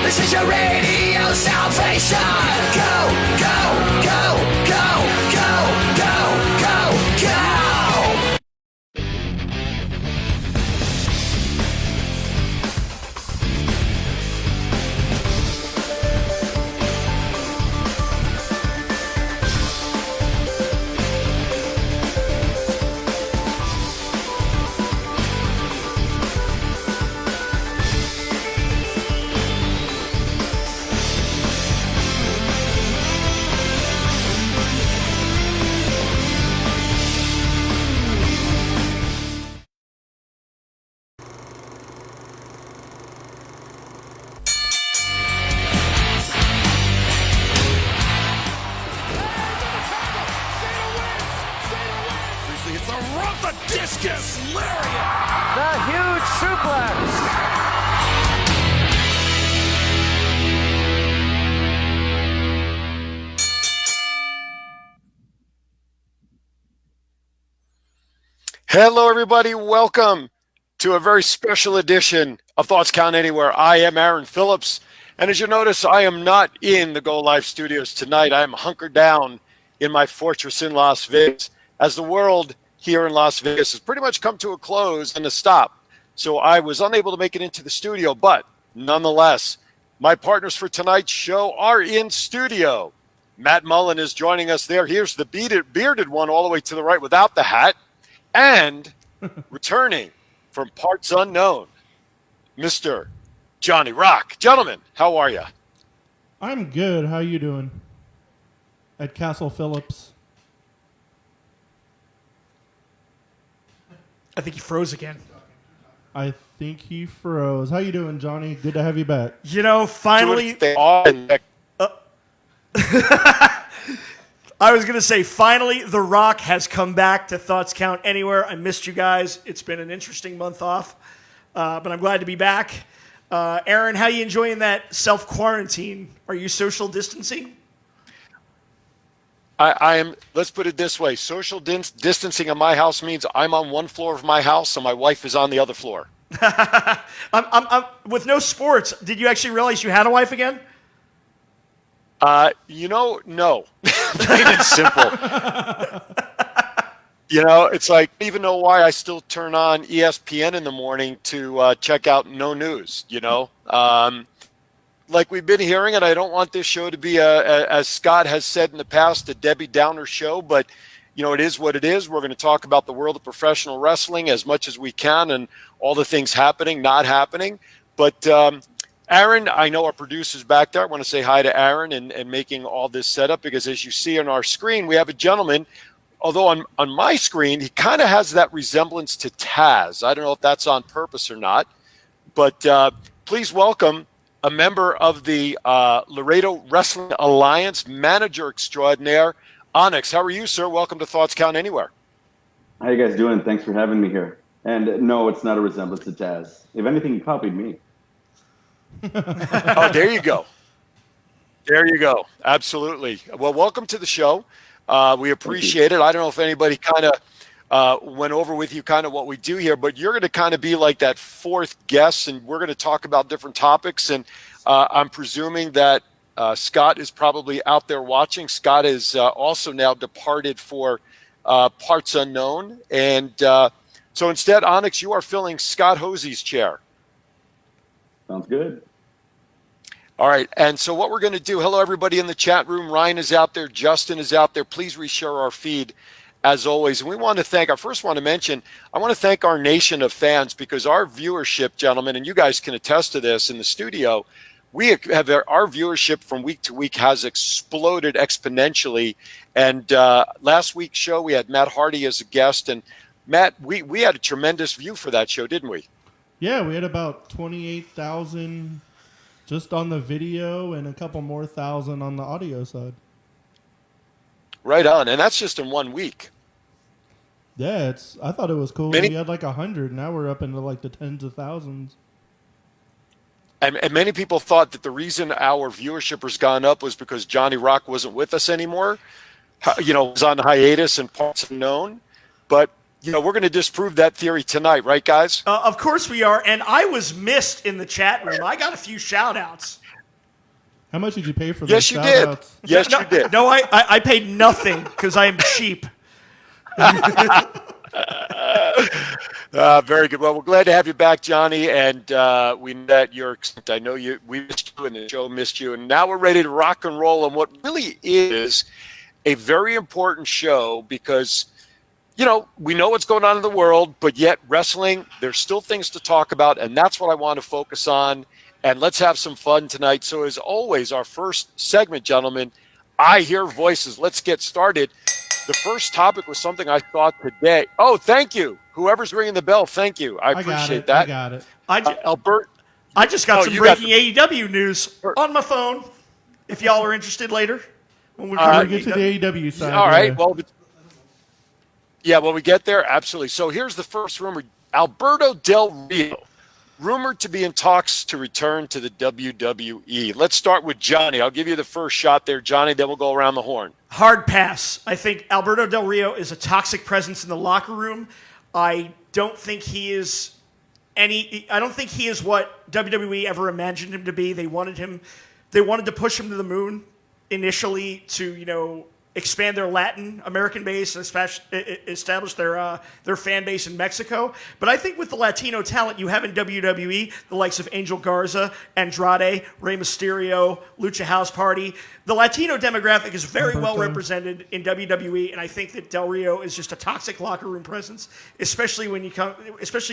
This is your radio salvation. Go, go, go, go, go, go, go, go. Discus lariat. The huge suplex. Hello, everybody. Welcome to a very special edition of Thoughts Count Anywhere. I am Aaron Phillips, and as you notice, I am not in the Go Live studios tonight. I am hunkered down in my fortress in Las Vegas as the world here in Las Vegas has pretty much come to a close and a stop. So I was unable to make it into the studio, but nonetheless, my partners for tonight's show are in studio. Matt Mullen is joining us there. Here's the bearded one all the way to the right without the hat. And returning from parts unknown, Mr. Johnny Rock. Gentlemen, how are you? I'm good. How you doing? At Castle Phillips. I think he froze again. I think he froze. How you doing, Johnny? Good to have you back. You know, finally... I was going to say, finally, The Rock has come back to Thoughts Count Anywhere. I missed you guys. It's been an interesting month off, but I'm glad to be back. Aaron, how are you enjoying that self-quarantine? Are you social distancing? I am, let's put it this way. Social distancing in my house means I'm on one floor of my house and my wife is on the other floor. I'm with no sports. Did you actually realize you had a wife again? No. Plain and simple. It's like, I don't even know why I still turn on ESPN in the morning to check out No News, like we've been hearing, and I don't want this show to be, as Scott has said in the past, a Debbie Downer show, but, it is what it is. We're going to talk about the world of professional wrestling as much as we can and all the things happening, not happening. But Aaron, I know our producer's back there. I want to say hi to Aaron and making all this setup, because as you see on our screen, we have a gentleman, although on my screen, he kind of has that resemblance to Taz. I don't know if that's on purpose or not, but please welcome a member of the Laredo Wrestling Alliance, manager extraordinaire, Onyx. How are you, sir? Welcome to Thoughts Count Anywhere. How you guys doing? Thanks for having me here. And no, it's not a resemblance to Taz. If anything, he copied me. Oh, there you go. There you go. Absolutely. Well, welcome to the show. We appreciate it. I don't know if anybody kind of went over with you kind of what we do here, but you're going to kind of be like that fourth guest, and we're going to talk about different topics. And I'm presuming that Scott is probably out there watching. Scott is also now departed for parts unknown. And so instead, Onyx, you are filling Scott Hosey's chair. Sounds good. All right. And so what we're going to do, hello, everybody in the chat room. Ryan is out there. Justin is out there. Please reshare our feed as always. And we want to thank, I first want to mention, I want to thank our nation of fans, because our viewership, gentlemen, and you guys can attest to this in the studio, we have our viewership from week to week has exploded exponentially. And last week's show, we had Matt Hardy as a guest. And Matt, we had a tremendous view for that show, didn't we? Yeah, we had about 28,000 just on the video and a couple more thousand on the audio side. Right on. And that's just in 1 week. Yeah, I thought it was cool. We had like 100. Now we're up into like the tens of thousands. And many people thought that the reason our viewership has gone up was because Johnny Rock wasn't with us anymore. Was on hiatus and parts unknown. But, we're going to disprove that theory tonight, right, guys? Of course we are. And I was missed in the chat room. I got a few shout outs. How much did you pay for Yes, those you did. shout-outs? Yes, no, you did. No, I paid nothing because I am cheap. Very good. Well, we're glad to have you back, Johnny. And we know that I know we missed you and the show missed you. And now we're ready to rock and roll on what really is a very important show because, we know what's going on in the world, but yet wrestling, there's still things to talk about. And that's what I want to focus on. And let's have some fun tonight. So as always, our first segment, gentlemen, I Hear Voices. Let's get started. The first topic was something I thought today. Oh, thank you. Whoever's ringing the bell, thank you. I appreciate that. I got it. Albert. I just got some you got breaking AEW news on my phone. If y'all are interested later, when we We'll get to the AEW side. All right. Yeah. When we get there, absolutely. So here's the first rumor. Alberto Del Rio, rumored to be in talks to return to the WWE. Let's start with Johnny. I'll give you the first shot there, Johnny, then we'll go around the horn. Hard pass. I think Alberto Del Rio is a toxic presence in the locker room. I don't think he is what WWE ever imagined him to be. They wanted to push him to the moon initially to, expand their Latin American base and establish their fan base in Mexico. But I think with the Latino talent you have in WWE, the likes of Angel Garza, Andrade, Rey Mysterio, Lucha House Party, the Latino demographic is very well represented in WWE, and I think that Del Rio is just a toxic locker room presence, especially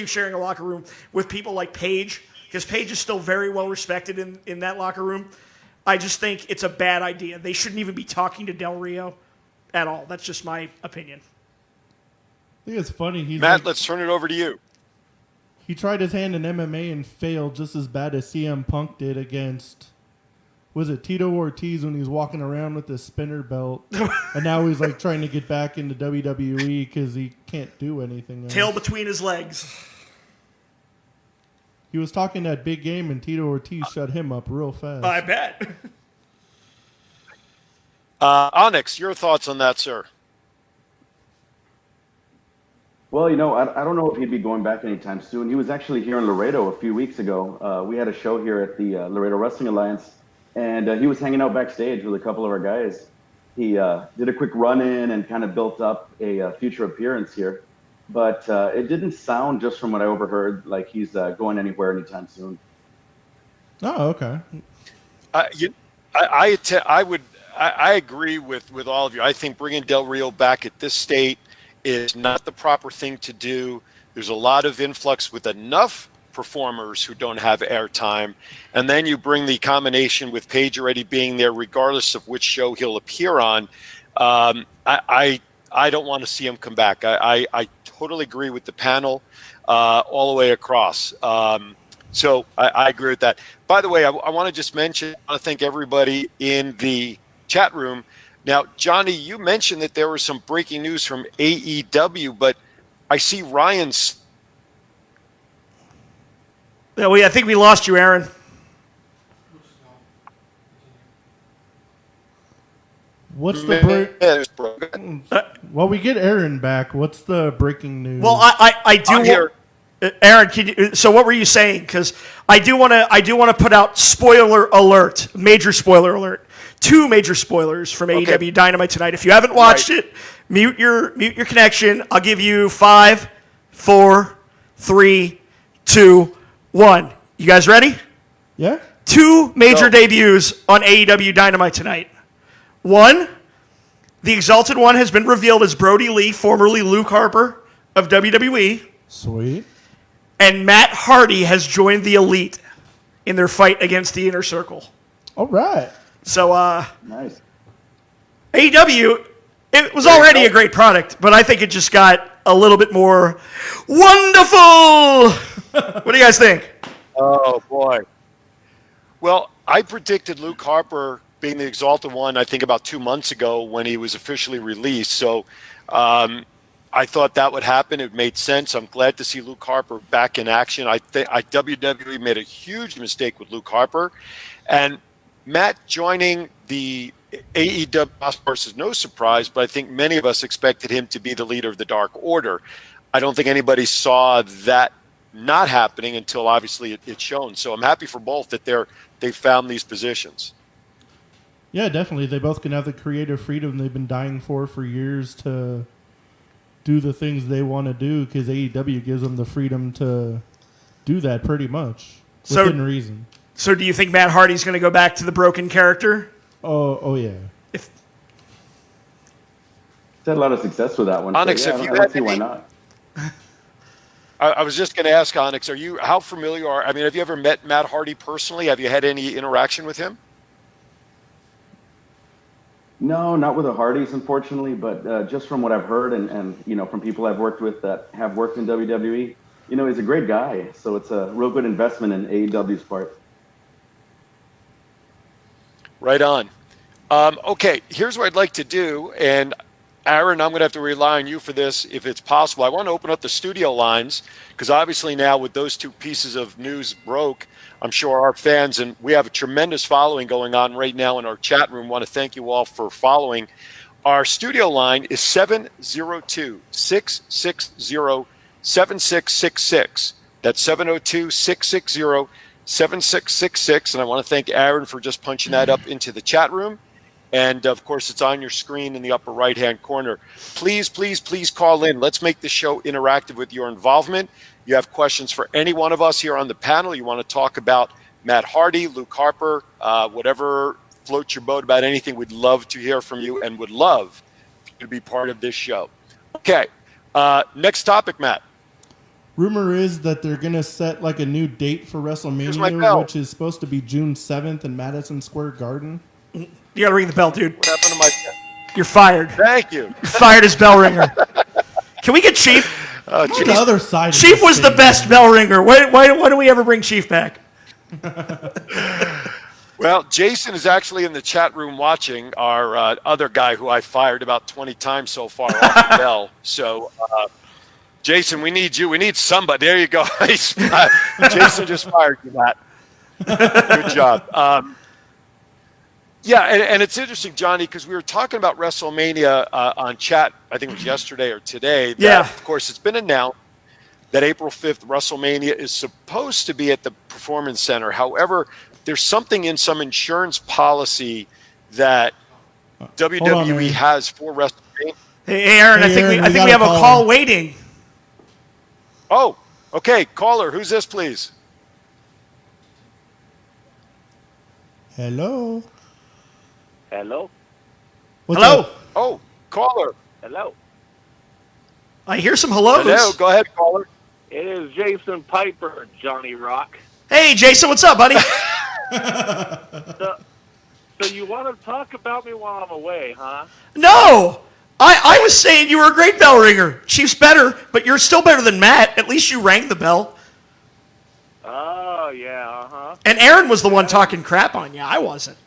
sharing a locker room with people like Paige, because Paige is still very well respected in that locker room. I just think it's a bad idea. They shouldn't even be talking to Del Rio at all. That's just my opinion. I think it's funny. Matt, let's turn it over to you. He tried his hand in MMA and failed just as bad as CM Punk did against, was it Tito Ortiz when he was walking around with his spinner belt? And now he's trying to get back into WWE because he can't do anything else. Tail between his legs. He was talking that big game, and Tito Ortiz shut him up real fast. I bet. Onyx, your thoughts on that, sir? Well, I don't know if he'd be going back anytime soon. He was actually here in Laredo a few weeks ago. We had a show here at the Laredo Wrestling Alliance, and he was hanging out backstage with a couple of our guys. He did a quick run-in and kind of built up a future appearance here. But it didn't sound, just from what I overheard, like he's going anywhere anytime soon. Oh, okay. I agree with all of you. I think bringing Del Rio back at this state is not the proper thing to do. There's a lot of influx with enough performers who don't have airtime, and then you bring the combination with Paige already being there, regardless of which show he'll appear on. I don't want to see him come back. I totally agree with the panel all the way across. So I agree with that. By the way, I want to just mention, I want to thank everybody in the chat room. Now, Johnny, you mentioned that there was some breaking news from AEW, but I see Ryan's. Yeah, I think we lost you, Aaron. What's the Well, we get Aaron back. What's the breaking news? Well, I do. Aaron, so what were you saying? Because I do want to put out spoiler alert, major spoiler alert. 2 major spoilers from AEW Dynamite tonight. If you haven't watched it, mute your connection. I'll give you 5, 4, 3, 2, 1. You guys ready? Yeah. 2 major debuts on AEW Dynamite tonight. 1, the Exalted One has been revealed as Brody Lee, formerly Luke Harper of WWE. Sweet. And Matt Hardy has joined the Elite in their fight against the Inner Circle. All right. So, Nice. AEW, it was already a great product, but I think it just got a little bit more wonderful. What do you guys think? Oh, boy. Well, I predicted Luke Harper being the Exalted One, I think about 2 months ago when he was officially released. So I thought that would happen. It made sense. I'm glad to see Luke Harper back in action. I think WWE made a huge mistake with Luke Harper. And Matt joining the AEW task force is no surprise, but I think many of us expected him to be the leader of the Dark Order. I don't think anybody saw that not happening until obviously it's shown. So I'm happy for both that they found these positions. Yeah, definitely. They both can have the creative freedom they've been dying for years to do the things they want to do because AEW gives them the freedom to do that pretty much within reason. So do you think Matt Hardy's going to go back to the broken character? Oh yeah. If He's had a lot of success with that one. Onyx, so, if I you don't had see why any- not. I was just going to ask Onyx, how familiar are? I mean, have you ever met Matt Hardy personally? Have you had any interaction with him? No, not with the Hardys, unfortunately, but just from what I've heard and from people I've worked with that have worked in WWE, he's a great guy. So it's a real good investment in AEW's part. Right on. Okay, here's what I'd like to do, and Aaron, I'm going to have to rely on you for this if it's possible. I want to open up the studio lines because obviously now with those two pieces of news broke, I'm sure our fans, and we have a tremendous following going on right now in our chat room. Want to thank you all for following. Our studio line is 702-660-7666. That's 702-660-7666. And I want to thank Aaron for just punching that up into the chat room. And, of course, it's on your screen in the upper right-hand corner. Please, please, please call in. Let's make the show interactive with your involvement. You have questions for any one of us here on the panel. You want to talk about Matt Hardy, Luke Harper, whatever floats your boat about anything. We'd love to hear from you and would love you to be part of this show. Okay, next topic, Matt. Rumor is that they're going to set like a new date for my WrestleMania, bell. which is supposed to be June 7th in Madison Square Garden. you got to ring the bell, dude. What happened to my... You're fired. Thank you. You're fired as bell ringer. Can we get Chief? On the other side of Chief this was the thing, best bell ringer. Why don't we ever bring Chief back? Well, Jason is actually in the chat room watching, our other guy who I fired about 20 times so far off the bell. So, Jason, we need you. We need somebody. There you go. Jason just fired you, Matt. Good job. Yeah, and it's interesting, Johnny, because we were talking about WrestleMania on chat, I think it was yesterday or today. That, Yeah. Of course, it's been announced that April 5th, WrestleMania is supposed to be at the Performance Center. However, there's something in some insurance policy that WWE man. has for WrestleMania. Hey, Aaron, Hey, I think Aaron, we we got have a a caller. call waiting. Oh, okay. Caller, who's this, please? Hello. Hello? What's Hello. up? Oh, caller. Hello? I hear some hellos. Hello. Go ahead, caller. It is Jason Piper, Johnny Rock. Hey, Jason, what's up, buddy? So you want to talk about me while I'm away, huh? No. I was saying you were a great bell ringer. Chief's better, but you're still better than Matt. At least you rang the bell. Oh, yeah, uh-huh. And Aaron was the one talking crap on you. I wasn't.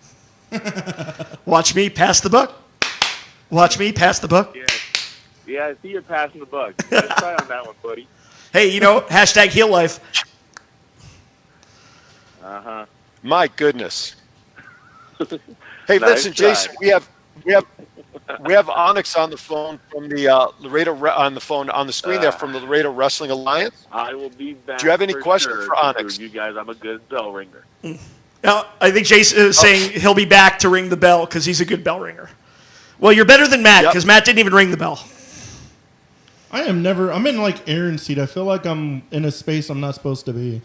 Watch me pass the buck. Watch me pass the buck. Yeah, I see you're passing the buck. Let's try on that one, buddy. Hey, hashtag heel life. Uh-huh. My goodness. Hey, Nice listen, try. Jason. We have Onyx on the phone from the Laredo on the screen there from the Laredo Wrestling Alliance. I will be back. Do you have any for questions sure for to Onyx? prove you guys, I'm a good bell ringer. Now, I think Jason is saying he'll be back to ring the bell because he's a good bell ringer. Well, you're better than Matt Yep. because Matt didn't even ring the bell. I'm in like Aaron's seat. I feel like I'm in a space I'm not supposed to be.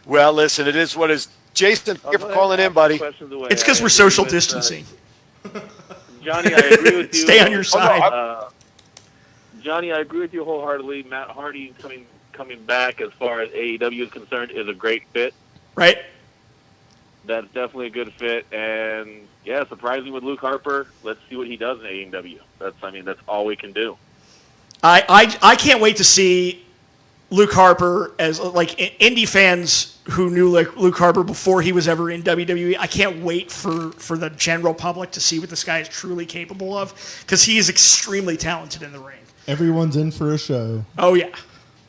Well, listen, it is what is. Jason, thank you for calling in, buddy. It's because we're social distancing. Johnny, I agree with you. Stay on your side. Johnny, I agree with you wholeheartedly. Matt Hardy coming back as far as AEW is concerned is a great fit. Right? That's definitely a good fit. And, yeah, surprisingly with Luke Harper, let's see what he does in AEW. That's all we can do. I can't wait to see Luke Harper as like indie fans who knew like Luke Harper before he was ever in WWE. I can't wait for the general public to see what this guy is truly capable of because he is extremely talented in the ring. Everyone's in for a show. Oh yeah.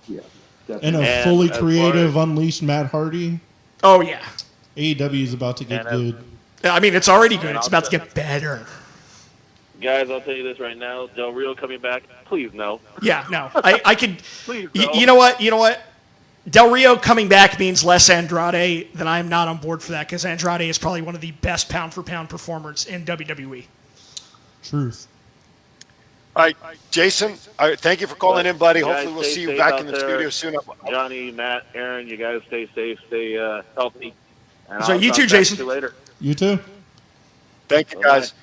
Yeah, And definitely. a And fully as creative, far unleashed Matt Hardy. Oh yeah. AEW is about to get And, good. I mean, it's already good. It's about to get better. Guys, I'll tell you this right now. Del Rio coming back, please no. Yeah, no. I could. Please You no. know what? You know what? Del Rio coming back means less Andrade, then I'm not on board for that because Andrade is probably one of the best pound-for-pound performers in WWE. Truth. All right, Jason, thank you for calling in, buddy. You guys Hopefully we'll stay see you safe back out in the there. studio soon. Johnny, Matt, Aaron, you guys stay safe, stay healthy. And So I'll you talk too, back Jason. to you later. You too. Thank you, guys.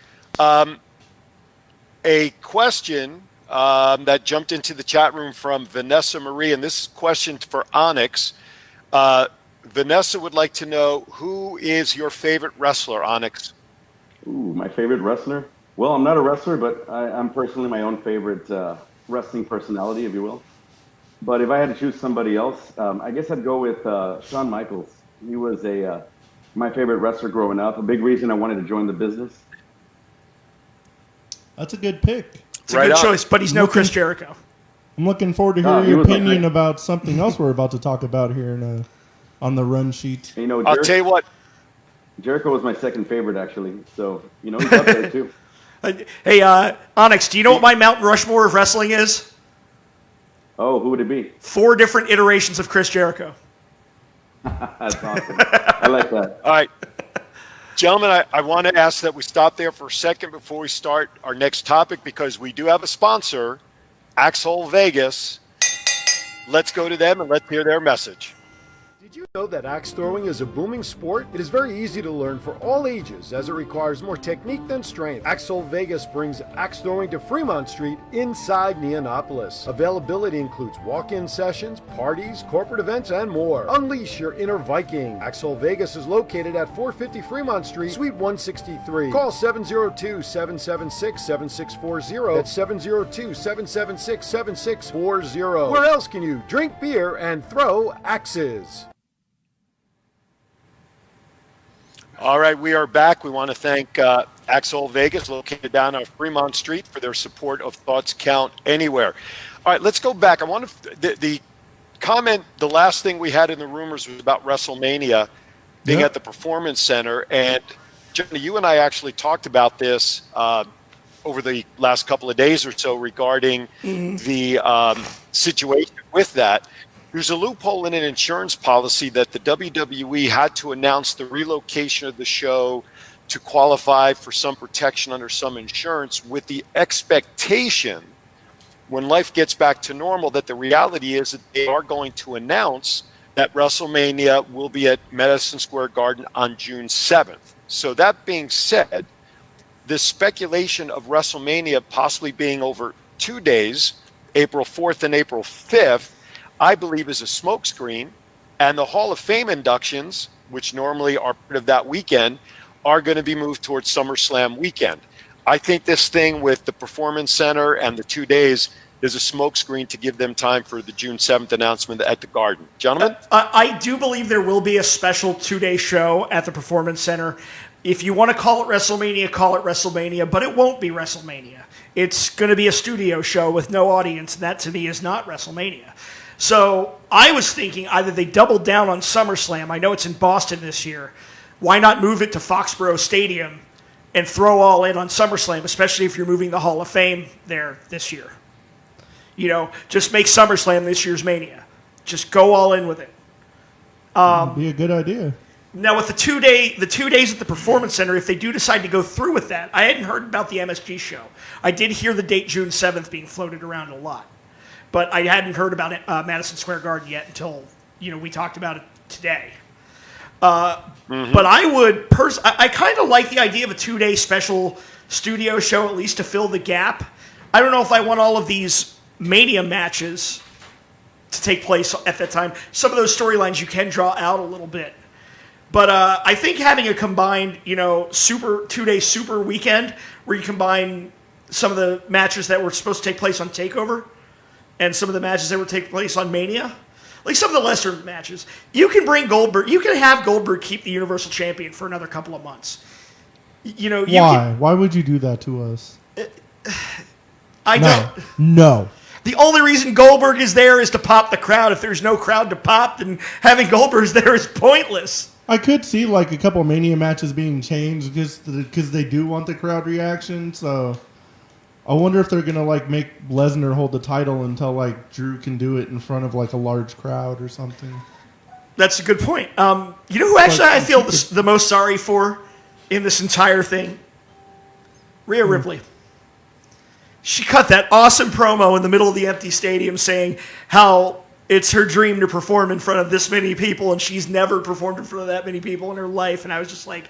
A question that jumped into the chat room from Vanessa Marie, and this question for Onyx. Vanessa would like to know, who is your favorite wrestler, Onyx? Ooh, my favorite wrestler? Well, I'm not a wrestler, but I'm personally my own favorite wrestling personality, if you will. But if I had to choose somebody else, I guess I'd go with Shawn Michaels. He was my favorite wrestler growing up. A big reason I wanted to join the business. That's a good pick. It's a Right good on. choice, but he's no Chris Jericho. I'm looking forward to No, hearing he your was my opinion pick. about something else we're about to talk about here on the run sheet. You know, I'll tell you what. Jericho was my second favorite, actually. So, he's up there, too. Hey, Onyx, do you know what my Mount Rushmore of wrestling is? Oh, who would it be? 4 different iterations of Chris Jericho. That's awesome. I like that. All right. Gentlemen, I want to ask that we stop there for a second before we start our next topic, because we do have a sponsor, Axel Vegas. Let's go to them and let's hear their message. Did you know that axe throwing is a booming sport? It is very easy to learn for all ages, as it requires more technique than strength. Axel Vegas brings axe throwing to Fremont Street inside Neonopolis. Availability includes walk-in sessions, parties, corporate events, and more. Unleash your inner Viking. Axel Vegas is located at 450 Fremont Street, Suite 163. Call 702-776-7640. That's 702-776-7640. Where else can you drink beer and throw axes? All right, we are back. We want to thank Axel Vegas, located down on Fremont Street, for their support of Thoughts Count Anywhere. All right, let's go back. I want to the comment. The last thing we had in the rumors was about WrestleMania being at the Performance Center, and Johnny, you and I actually talked about this over the last couple of days or so regarding the situation with that. There's a loophole in an insurance policy that the WWE had to announce the relocation of the show to qualify for some protection under some insurance, with the expectation, when life gets back to normal, that the reality is that they are going to announce that WrestleMania will be at Madison Square Garden on June 7th. So that being said, the speculation of WrestleMania possibly being over 2 days, April 4th and April 5th, I believe is a smokescreen, and the Hall of Fame inductions, which normally are part of that weekend, are going to be moved towards SummerSlam weekend. I think this thing with the Performance Center and the 2 days is a smokescreen to give them time for the June 7th announcement at the Garden. Gentlemen? I do believe there will be a special 2-day show at the Performance Center. If you want to call it WrestleMania, call it WrestleMania, but it won't be WrestleMania. It's going to be a studio show with no audience, and that to me is not WrestleMania. So I was thinking either they doubled down on SummerSlam. I know it's in Boston this year. Why not move it to Foxborough Stadium and throw all in on SummerSlam, especially if you're moving the Hall of Fame there this year? You know, just make SummerSlam this year's Mania. Just go all in with it. Be a good idea. Now with the 2 days at the Performance Center, if they do decide to go through with that, I hadn't heard about the MSG show. I did hear the date June 7th being floated around a lot. But I hadn't heard about it, Madison Square Garden yet until, we talked about it today. But I would I kind of like the idea of a 2-day special studio show, at least to fill the gap. I don't know if I want all of these Mania matches to take place at that time. Some of those storylines you can draw out a little bit. But I think having a combined, super 2-day super weekend where you combine some of the matches that were supposed to take place on TakeOver and some of the matches that would take place on Mania, like some of the lesser matches, you can bring Goldberg. You can have Goldberg keep the Universal Champion for another couple of months. Why? Why would you do that to us? I don't. No. The only reason Goldberg is there is to pop the crowd. If there's no crowd to pop, then having Goldberg there is pointless. I could see like a couple Mania matches being changed because they do want the crowd reaction. So I wonder if they're gonna like make Lesnar hold the title until like Drew can do it in front of like a large crowd or something. That's a good point. You know who actually I feel the most sorry for in this entire thing? Rhea Ripley. She cut that awesome promo in the middle of the empty stadium saying how it's her dream to perform in front of this many people, and she's never performed in front of that many people in her life. And I was just like,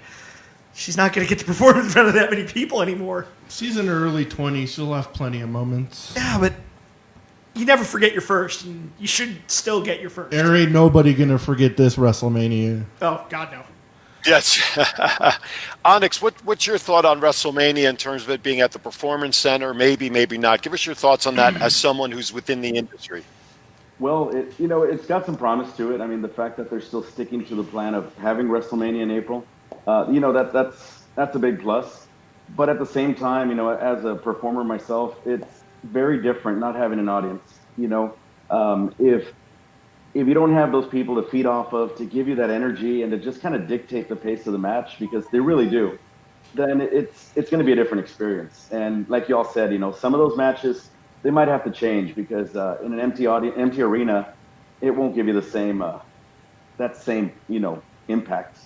she's not going to get to perform in front of that many people anymore. She's in her early 20s. She'll have plenty of moments. Yeah, but you never forget your first, and you should still get your first. There ain't nobody gonna forget this WrestleMania. Oh, God, no. Yes. Onyx, what's your thought on WrestleMania in terms of it being at the Performance Center? Maybe, maybe not. Give us your thoughts on that as someone who's within the industry. Well, it's got some promise to it. I mean, the fact that they're still sticking to the plan of having WrestleMania in April, that's a big plus. But at the same time, as a performer myself, it's very different not having an audience. If you don't have those people to feed off of, to give you that energy and to just kind of dictate the pace of the match, because they really do, then it's going to be a different experience. And like y'all said, some of those matches, they might have to change because in an empty arena, it won't give you the same impact.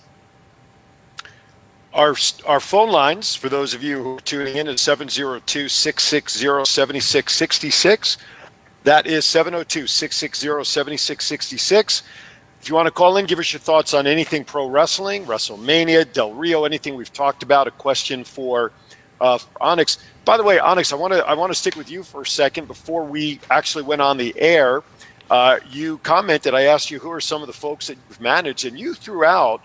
Our phone lines, for those of you who are tuning in, is 702-660-7666. That is 702-660-7666. If you want to call in, give us your thoughts on anything pro wrestling, WrestleMania, Del Rio, anything we've talked about, a question for Onyx. By the way, Onyx, I want to stick with you for a second. Before we actually went on the air, you commented, I asked you who are some of the folks that you've managed, and you threw out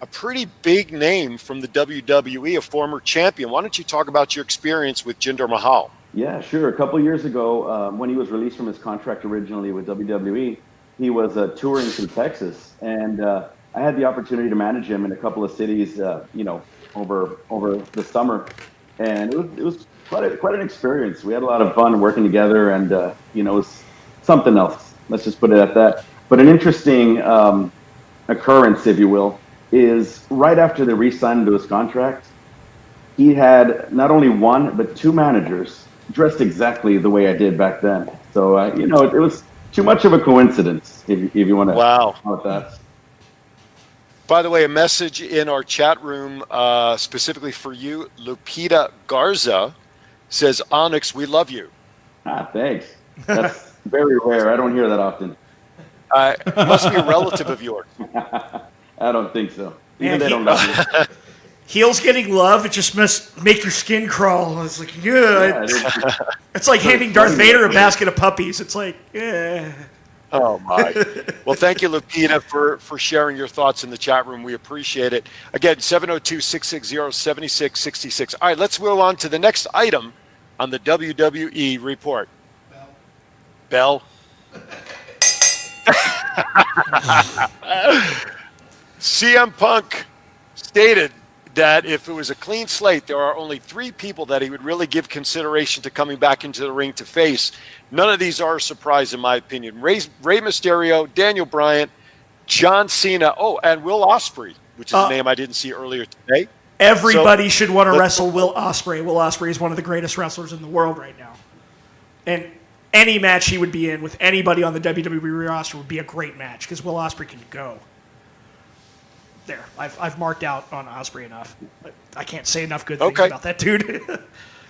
a pretty big name from the WWE, a former champion. Why don't you talk about your experience with Jinder Mahal? Yeah, sure. A couple years ago, when he was released from his contract originally with WWE, he was touring through Texas, and I had the opportunity to manage him in a couple of cities, over the summer, and it was quite an experience. We had a lot of fun working together, and it was something else. Let's just put it at that. But an interesting occurrence, if you will, is right after they re-signed into his contract, he had not only one but two managers dressed exactly the way I did back then. So it was too much of a coincidence, if you want to call it that. By the way, a message in our chat room specifically for you. Lupita Garza says, Onyx, we love you. Thanks. That's very rare. I don't hear that often. It must be a relative of yours. I don't think so. Man, they don't love you. Heels getting love, it just must make your skin crawl. It's like, it's like handing Darth Vader a basket of puppies. It's like, yeah. Oh, my. Well, thank you, Lupita, for sharing your thoughts in the chat room. We appreciate it. Again, 702-660-7666. All right, let's move on to the next item on the WWE report. Bell. CM Punk stated that if it was a clean slate, there are only 3 people that he would really give consideration to coming back into the ring to face. None of these are a surprise, in my opinion. Rey Mysterio, Daniel Bryan, John Cena, and Will Ospreay, which is a name I didn't see earlier today. Everybody should want to wrestle Will Ospreay. Will Ospreay is one of the greatest wrestlers in the world right now. And any match he would be in with anybody on the WWE roster would be a great match because Will Ospreay can go. There, I've marked out on Ospreay enough. But I can't say enough good things about that dude.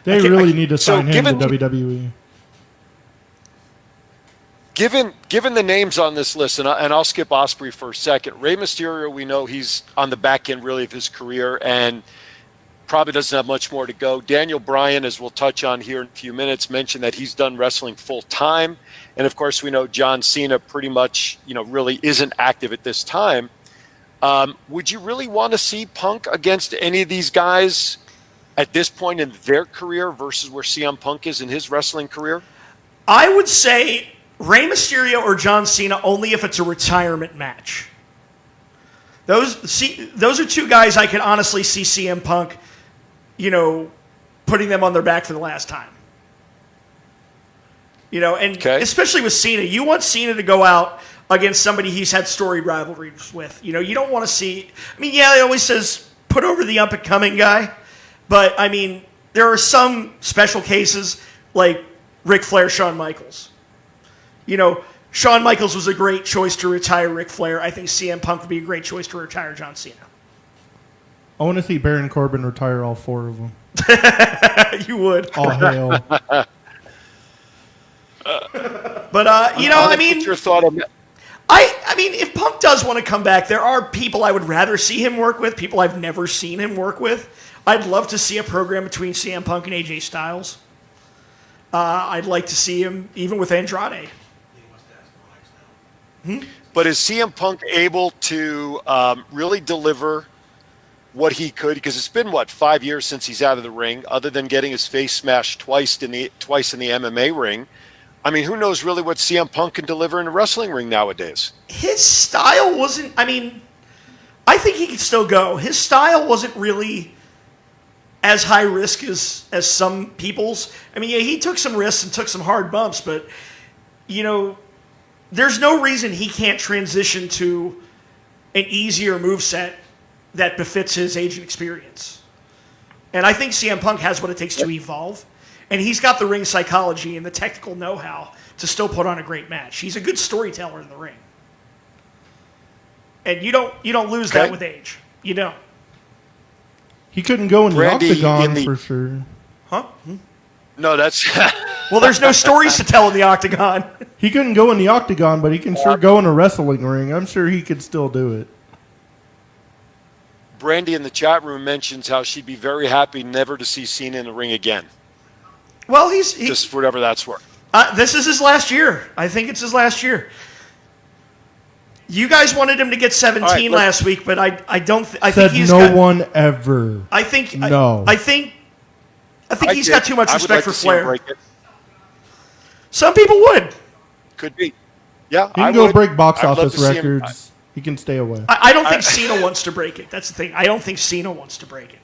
They really need to sign him to WWE. Given the names on this list, and I'll skip Ospreay for a second. Rey Mysterio, we know he's on the back end really of his career and probably doesn't have much more to go. Daniel Bryan, as we'll touch on here in a few minutes, mentioned that he's done wrestling full time, and of course we know John Cena pretty much really isn't active at this time. Would you really want to see Punk against any of these guys at this point in their career versus where CM Punk is in his wrestling career? I would say Rey Mysterio or John Cena only if it's a retirement match. Those are 2 guys I could honestly see CM Punk, putting them on their back for the last time. Especially with Cena, you want Cena to go out against somebody he's had storied rivalries with. You don't want to see... it always says, put over the up-and-coming guy. But, there are some special cases like Ric Flair, Shawn Michaels. You know, Shawn Michaels was a great choice to retire Ric Flair. I think CM Punk would be a great choice to retire John Cena. I want to see Baron Corbin retire all 4 of them. You would. All hail. But, you know, I mean, what's your thought on that? I mean, if Punk does want to come back, there are people I would rather see him work with, people I've never seen him work with. I'd love to see a program between CM Punk and AJ Styles. I'd like to see him even with Andrade. But is CM Punk able to really deliver what he could? Because it's been 5 years since he's out of the ring, other than getting his face smashed twice in the MMA ring. I mean, who knows really what CM Punk can deliver in a wrestling ring nowadays? His style wasn't, I mean, I think he could still go. His style wasn't really as high risk as some people's. I mean, yeah, he took some risks and took some hard bumps, but, you know, there's no reason he can't transition to an easier moveset that befits his age and experience. And I think CM Punk has what it takes to evolve. And he's got the ring psychology and the technical know-how to still put on a great match. He's a good storyteller in the ring. And you don't lose that with age. You don't. He couldn't go in the Randy octagon for sure. Huh? No, that's Well, there's no stories to tell in the octagon. He couldn't go in the octagon, but he can sure go in a wrestling ring. I'm sure he could still do it. Brandy in the chat room mentions how she'd be very happy never to see Cena in the ring again. Well, he's Just for whatever that's worth. this is his last year. I think it's his last year. You guys wanted him to get 17 last week, but I don't. I think he's no got, one ever. I think no. I think he's got too much respect for to see him Flair. break it. Some people would. Could be. Yeah, He can I go would. break box I'd love office to see him- records. He can stay away. I don't think Cena wants to break it. That's the thing. I don't think Cena wants to break it.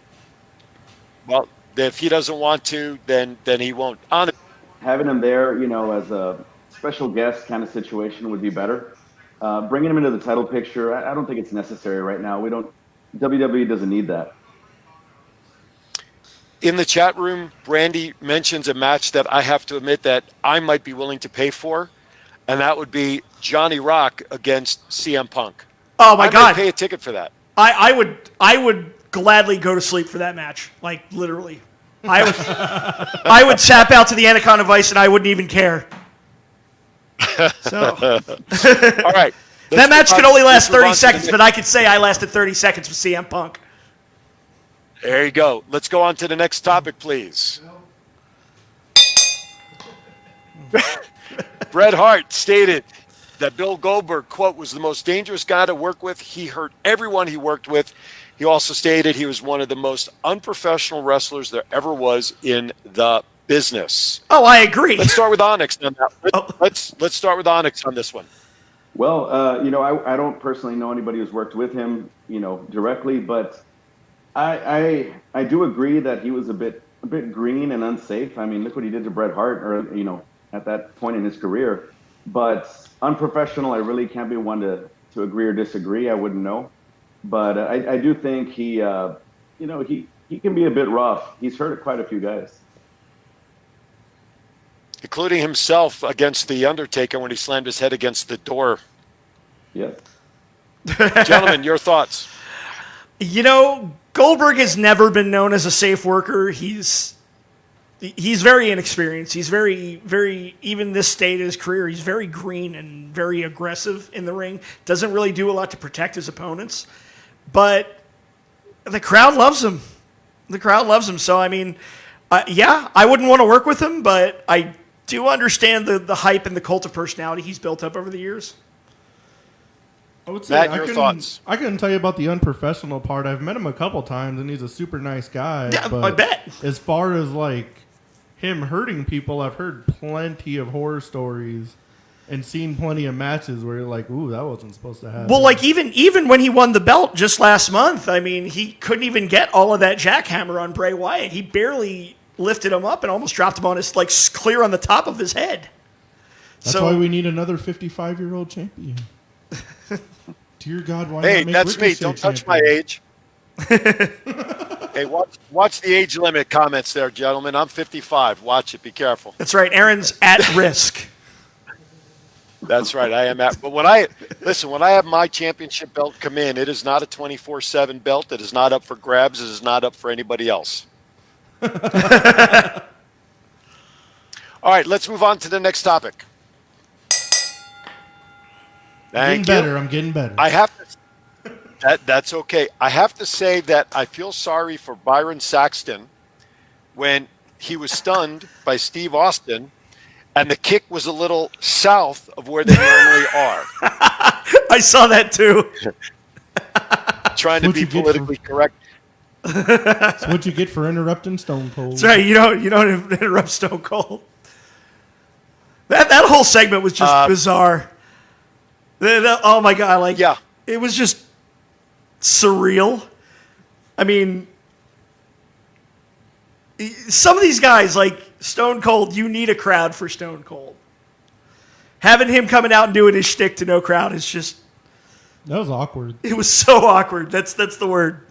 Well, if he doesn't want to, then he won't. Having him there, you know, as a special guest kind of situation would be better. Bringing him into the title picture, I don't think it's necessary right now. WWE doesn't need that. In the chat room, Brandy mentions a match that I have to admit that I might be willing to pay for, and that would be Johnny Rock against CM Punk. Oh my I God! might pay a ticket for that. I would gladly go to sleep for that match. Like literally, I would tap out to the Anaconda Vice and I wouldn't even care. So All right. that match could only last 30 seconds, but I could say I lasted 30 seconds with CM Punk. There you go. Let's go on to the next topic, please. Bret Hart stated that Bill Goldberg, quote, was the most dangerous guy to work with. He hurt everyone he worked with. He also stated he was one of the most unprofessional wrestlers there ever was in the business. Oh, I agree. Let's start with Onyx on that. Let's start with Onyx on this one. Well, you know, I don't personally know anybody who's worked with him, you know, directly, but I do agree that he was a bit green and unsafe. I mean, look what he did to Bret Hart, or you know, at that point in his career. But unprofessional, I really can't be one to agree or disagree. I wouldn't know, but I do think he, you know, he can be a bit rough. He's hurt quite a few guys, Including himself against The Undertaker when he slammed his head against the door. yes. Gentlemen, your thoughts? You know, Goldberg has never been known as a safe worker. He's very inexperienced. He's very, even this stage of his career, he's very green and very aggressive in the ring. Doesn't really do a lot to protect his opponents. But the crowd loves him. The crowd loves him. So, I mean, yeah, I wouldn't want to work with him, but I do understand the hype and the cult of personality he's built up over the years. I would say Matt, your thoughts? I couldn't tell you about the unprofessional part. I've met him a couple times, and he's a super nice guy. Yeah, but I bet. As far as like him hurting people, I've heard plenty of horror stories and seen plenty of matches where you're like, "Ooh, that wasn't supposed to happen." Well, like even when he won the belt just last month, I mean, he couldn't even get all of that jackhammer on Bray Wyatt. He barely lifted him up and almost dropped him on his like clear on the top of his head. That's why we need another 55-year-old champion. Dear God, why Hey, not make that's me. Ricochet Don't touch champion? my age. Hey, watch the age limit comments there, gentlemen. I'm 55. Watch it. Be careful. That's right. Aaron's at risk. That's right. I am at. But when I have my championship belt come in, it is not a 24/7 belt. It is not up for grabs. It is not up for anybody else. All right, let's move on to the next topic. Thank you. I'm getting better. I have to. That's okay. I have to say that I feel sorry for Byron Saxton when he was stunned by Steve Austin, and the kick was a little south of where they normally are. I saw that too. Trying to be politically correct. That's what you get for interrupting Stone Cold. That's right. You don't interrupt Stone Cold. That whole segment was just bizarre. Oh my God! It was just surreal. I mean, some of these guys, like Stone Cold, you need a crowd for Stone Cold. Having him coming out and doing his shtick to no crowd is just... That was awkward. It was so awkward. That's the word.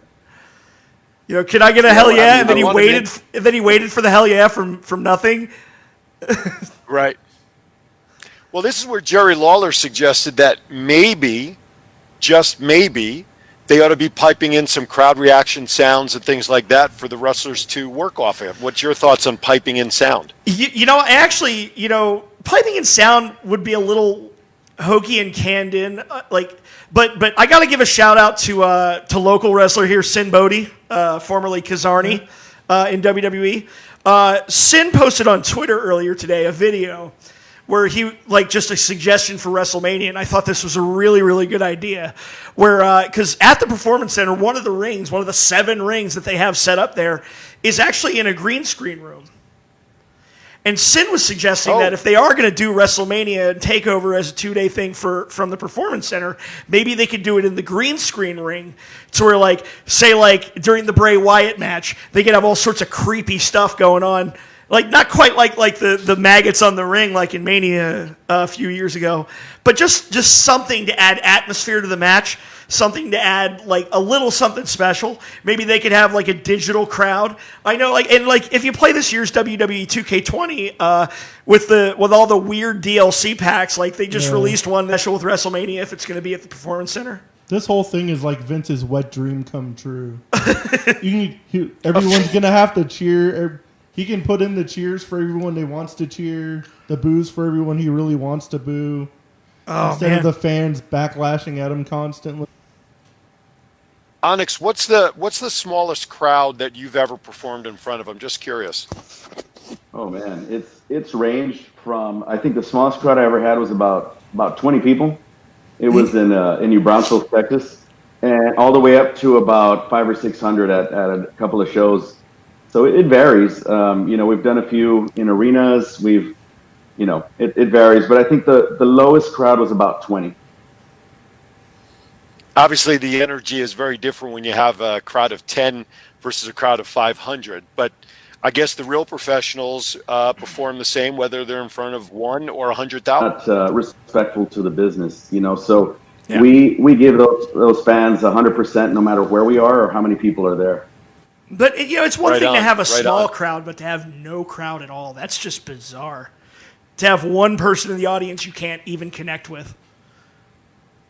You know, can I get a hell yeah? And then he waited. And then he waited for the hell yeah from nothing. Right. Well, this is where Jerry Lawler suggested that maybe, just maybe, they ought to be piping in some crowd reaction sounds and things like that for the wrestlers to work off of. What's your thoughts on piping in sound? Actually, piping in sound would be a little hokey and canned in, but I got to give a shout out to local wrestler here, Sin Bodhi, formerly Kazarni, in WWE. Sin posted on Twitter earlier today a video where he, just a suggestion for WrestleMania, and I thought this was a really, really good idea, where, because at the Performance Center, one of the 7 rings that they have set up there, is actually in a green screen room. And Sin was suggesting that if they are going to do WrestleMania and TakeOver as a 2-day thing from the Performance Center, maybe they could do it in the green screen ring, to where, say during the Bray Wyatt match, they could have all sorts of creepy stuff going on. Not quite like the maggots on the ring like in Mania a few years ago, but just something to add atmosphere to the match, something to add a little something special. Maybe they could have a digital crowd. I know if you play this year's WWE 2K20 with all the weird DLC packs, they just released one special with WrestleMania if it's going to be at the Performance Center. This whole thing is like Vince's wet dream come true. Everyone's gonna have to cheer. He can put in the cheers for everyone he wants to cheer, the boos for everyone he really wants to boo, instead of the fans backlashing at him constantly. Onyx, what's the smallest crowd that you've ever performed in front of? I'm just curious. Oh man, it's ranged from, I think the smallest crowd I ever had was about 20 people. It was in New Braunfels, Texas, and all the way up to about 500 or 600 at a couple of shows. So it varies. We've done a few in arenas. It varies, but I think the lowest crowd was about 20. Obviously, the energy is very different when you have a crowd of 10 versus a crowd of 500. But I guess the real professionals perform the same, whether they're in front of 1 or 100,000. Not respectful to the business, So we give those fans 100%, no matter where we are or how many people are there. But it's one thing to have a small crowd, but to have no crowd at all, that's just bizarre. To have one person in the audience you can't even connect with.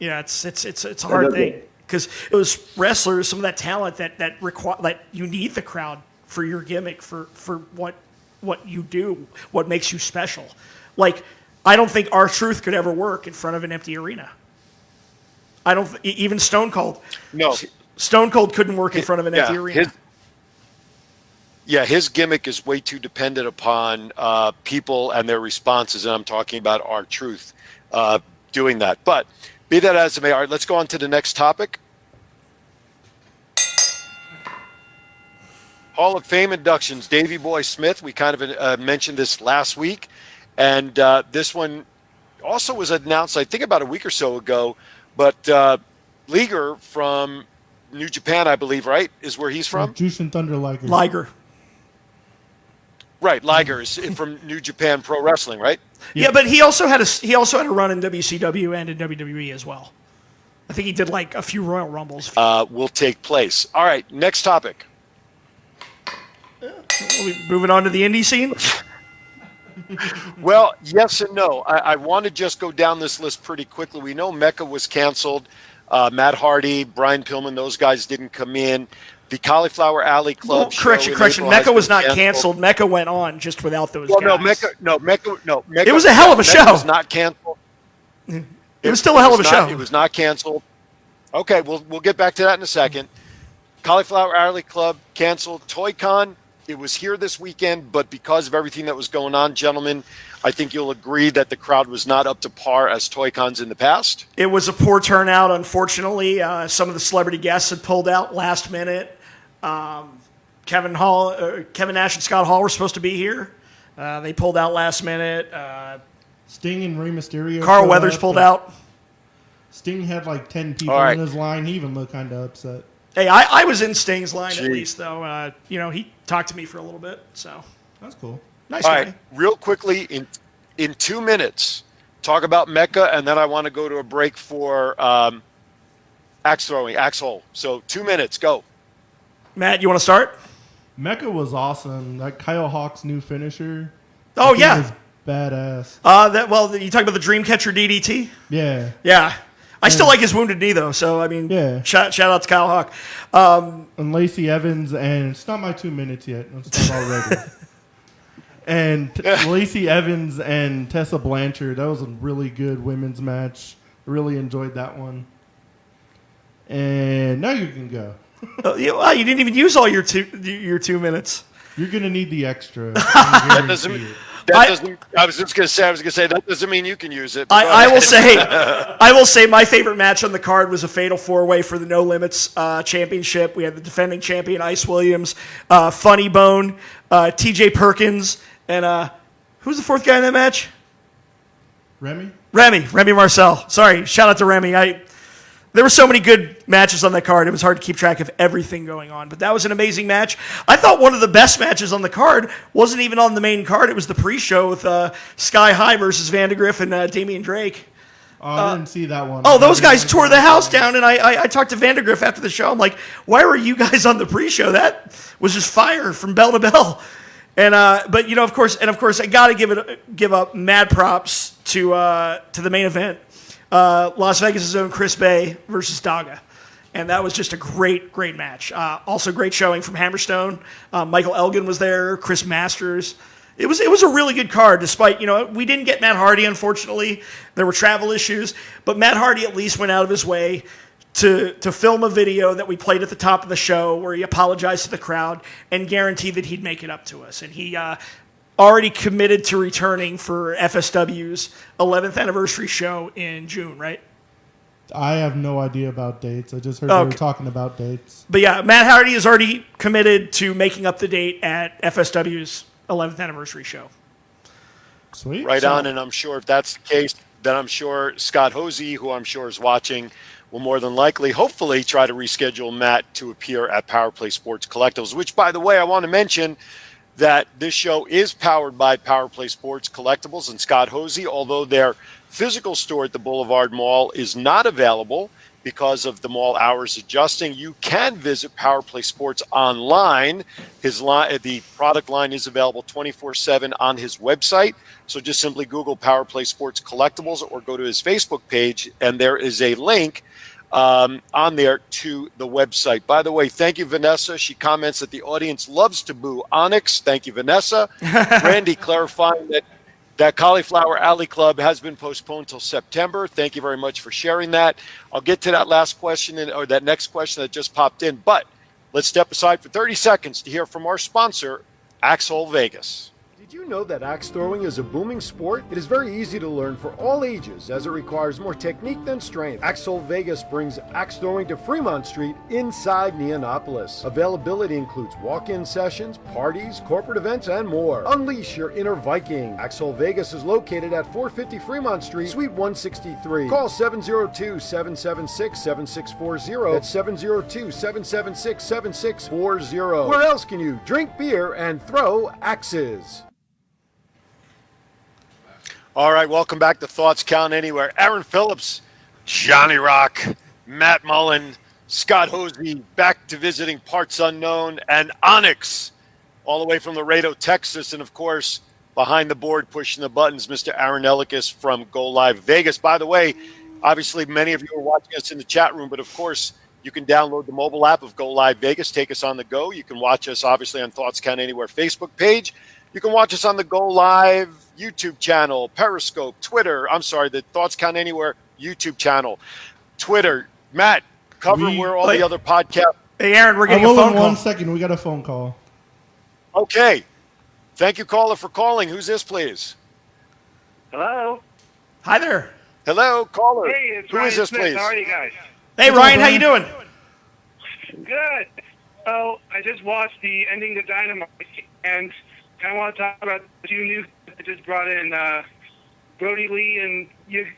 It's a hard thing, because those wrestlers, some of that talent that require that you need the crowd for your gimmick, for what you do, what makes you special. I don't think R-Truth could ever work in front of an empty arena. Even Stone Cold. No, Stone Cold couldn't work in front of an empty arena. His gimmick is way too dependent upon people and their responses, and I'm talking about R-Truth doing that. But be that as it may, all right, let's go on to the next topic. Hall of Fame inductions, Davey Boy Smith. We kind of mentioned this last week, and this one also was announced, I think, about a week or so ago. But Liger from New Japan, I believe, right, is where he's from? Jushin Thunder Liger. Liger. Right, Liger is from New Japan Pro Wrestling, right? Yeah, but he also had a run in WCW and in WWE as well. I think he did like a few Royal Rumbles. will take place. All right, next topic. Are we moving on to the indie scene? Well, yes and no. I want to just go down this list pretty quickly. We know Mecca was canceled. Matt Hardy, Brian Pillman, those guys didn't come in. The Cauliflower Alley Club. Well, correction. Mecca was not canceled. Mecca went on just without those guys. Mecca. It was a hell of a show. It was not canceled. It was still a hell of a show. It was not canceled. Okay, we'll get back to that in a second. Cauliflower Alley Club canceled. Toy-Con, it was here this weekend, but because of everything that was going on, gentlemen, I think you'll agree that the crowd was not up to par as Toy-Cons in the past. It was a poor turnout, unfortunately. Some of the celebrity guests had pulled out last minute. Kevin Nash and Scott Hall were supposed to be here. They pulled out last minute. Sting and Rey Mysterio. Carl Weathers pulled out. Sting had like 10 people in his line. He even looked kind of upset. Hey, I was in Sting's line at least, though. He talked to me for a little bit, so that's cool. Nice. All guy. right, real quickly, in 2 minutes, talk about Mecca, and then I want to go to a break for axe hole. So 2 minutes, go. Matt, you want to start? Mecca was awesome. Like Kyle Hawk's new finisher. Oh yeah, was badass. You talking about the Dreamcatcher DDT? Yeah. Yeah. I still like his wounded knee though, so I mean, shout out to Kyle Hawk. And Lacey Evans, and it's not my 2 minutes yet. It's not already. And Lacey Evans and Tessa Blanchard, that was a really good women's match. Really enjoyed that one. And now you can go. You didn't even use all your 2 minutes. You're gonna need the extra. That doesn't. I was gonna say that doesn't mean you can use it. I will say my favorite match on the card was a fatal 4-way for the No Limits championship. We had the defending champion Ice Williams, Funny Bone, T.J. Perkins, and who's the fourth guy in that match? Remy Marcel. Sorry, shout out to Remy. There were so many good matches on that card, it was hard to keep track of everything going on. But that was an amazing match. I thought one of the best matches on the card wasn't even on the main card. It was the pre-show with Sky High versus Vandegrift and Damian Drake. I didn't see that one. Oh, those guys tore the house down, and I talked to Vandegrift after the show. I'm like, why were you guys on the pre-show? That was just fire from bell to bell. And but of course, I got to give up mad props to the main event. Las Vegas' own Chris Bay versus Daga. And that was just a great match. Also great showing from Hammerstone. Michael Elgin was there, Chris Masters. It was a really good card, despite, we didn't get Matt Hardy, unfortunately. There were travel issues. But Matt Hardy at least went out of his way to film a video that we played at the top of the show where he apologized to the crowd and guaranteed that he'd make it up to us. And he already committed to returning for FSW's 11th anniversary show in June, right? I have no idea about dates. I just heard they were talking about dates. But yeah, Matt Hardy is already committed to making up the date at FSW's 11th anniversary show. Sweet. Right on, and I'm sure if that's the case, then I'm sure Scott Hosey, who I'm sure is watching, will more than likely, hopefully, try to reschedule Matt to appear at Power Play Sports Collectibles, which, by the way, I want to mention that this show is powered by Power Play Sports Collectibles and Scott Hosey, although their physical store at the Boulevard Mall is not available because of the mall hours adjusting. You can visit Power Play Sports online. The product line is available 24/7 on his website. So just simply Google Power Play Sports Collectibles or go to his Facebook page, and there is a link on there to the website. By the way, thank you, Vanessa. She comments that the audience loves to boo Onyx. Thank you, Vanessa. Randy clarifying that Cauliflower Alley Club has been postponed till September. Thank you very much for sharing that. I'll get to that last question or that next question that just popped in, but let's step aside for 30 seconds to hear from our sponsor, Axe Hole Vegas. Did you know that axe throwing is a booming sport? It is very easy to learn for all ages as it requires more technique than strength. Axe Hole Vegas brings axe throwing to Fremont Street inside Neonopolis. Availability includes walk-in sessions, parties, corporate events, and more. Unleash your inner Viking. Axe Hole Vegas is located at 450 Fremont Street, Suite 163. Call 702-776-7640. That's 702-776-7640. Where else can you drink beer and throw axes? All right, welcome back to Thoughts Count Anywhere. Aaron Phillips, Johnny Rock, Matt Mullen, Scott Hosey, back to visiting parts unknown, and Onyx, all the way from Laredo, Texas, and of course, behind the board pushing the buttons, Mr. Aaron Elikis from Go Live Vegas. By the way, obviously many of you are watching us in the chat room, but of course, you can download the mobile app of Go Live Vegas, take us on the go. You can watch us obviously on Thoughts Count Anywhere Facebook page. You can watch us on the Go Live YouTube channel, Periscope, Twitter. I'm sorry, the Thoughts Count Anywhere YouTube channel, Twitter. Matt, cover where all the other podcasts. Hey, Aaron, we're I getting a will phone in call. 1 second. We got a phone call. Okay. Thank you, caller, for calling. Who's this, please? Hello. Hi there. Hello, caller. Hey, it's Who Ryan is this, Smith. please? How are you guys? Hey, Ryan, how you doing? Good. So I just watched the ending of Dynamite and kind of want to talk about the two new that just brought in Brody Lee and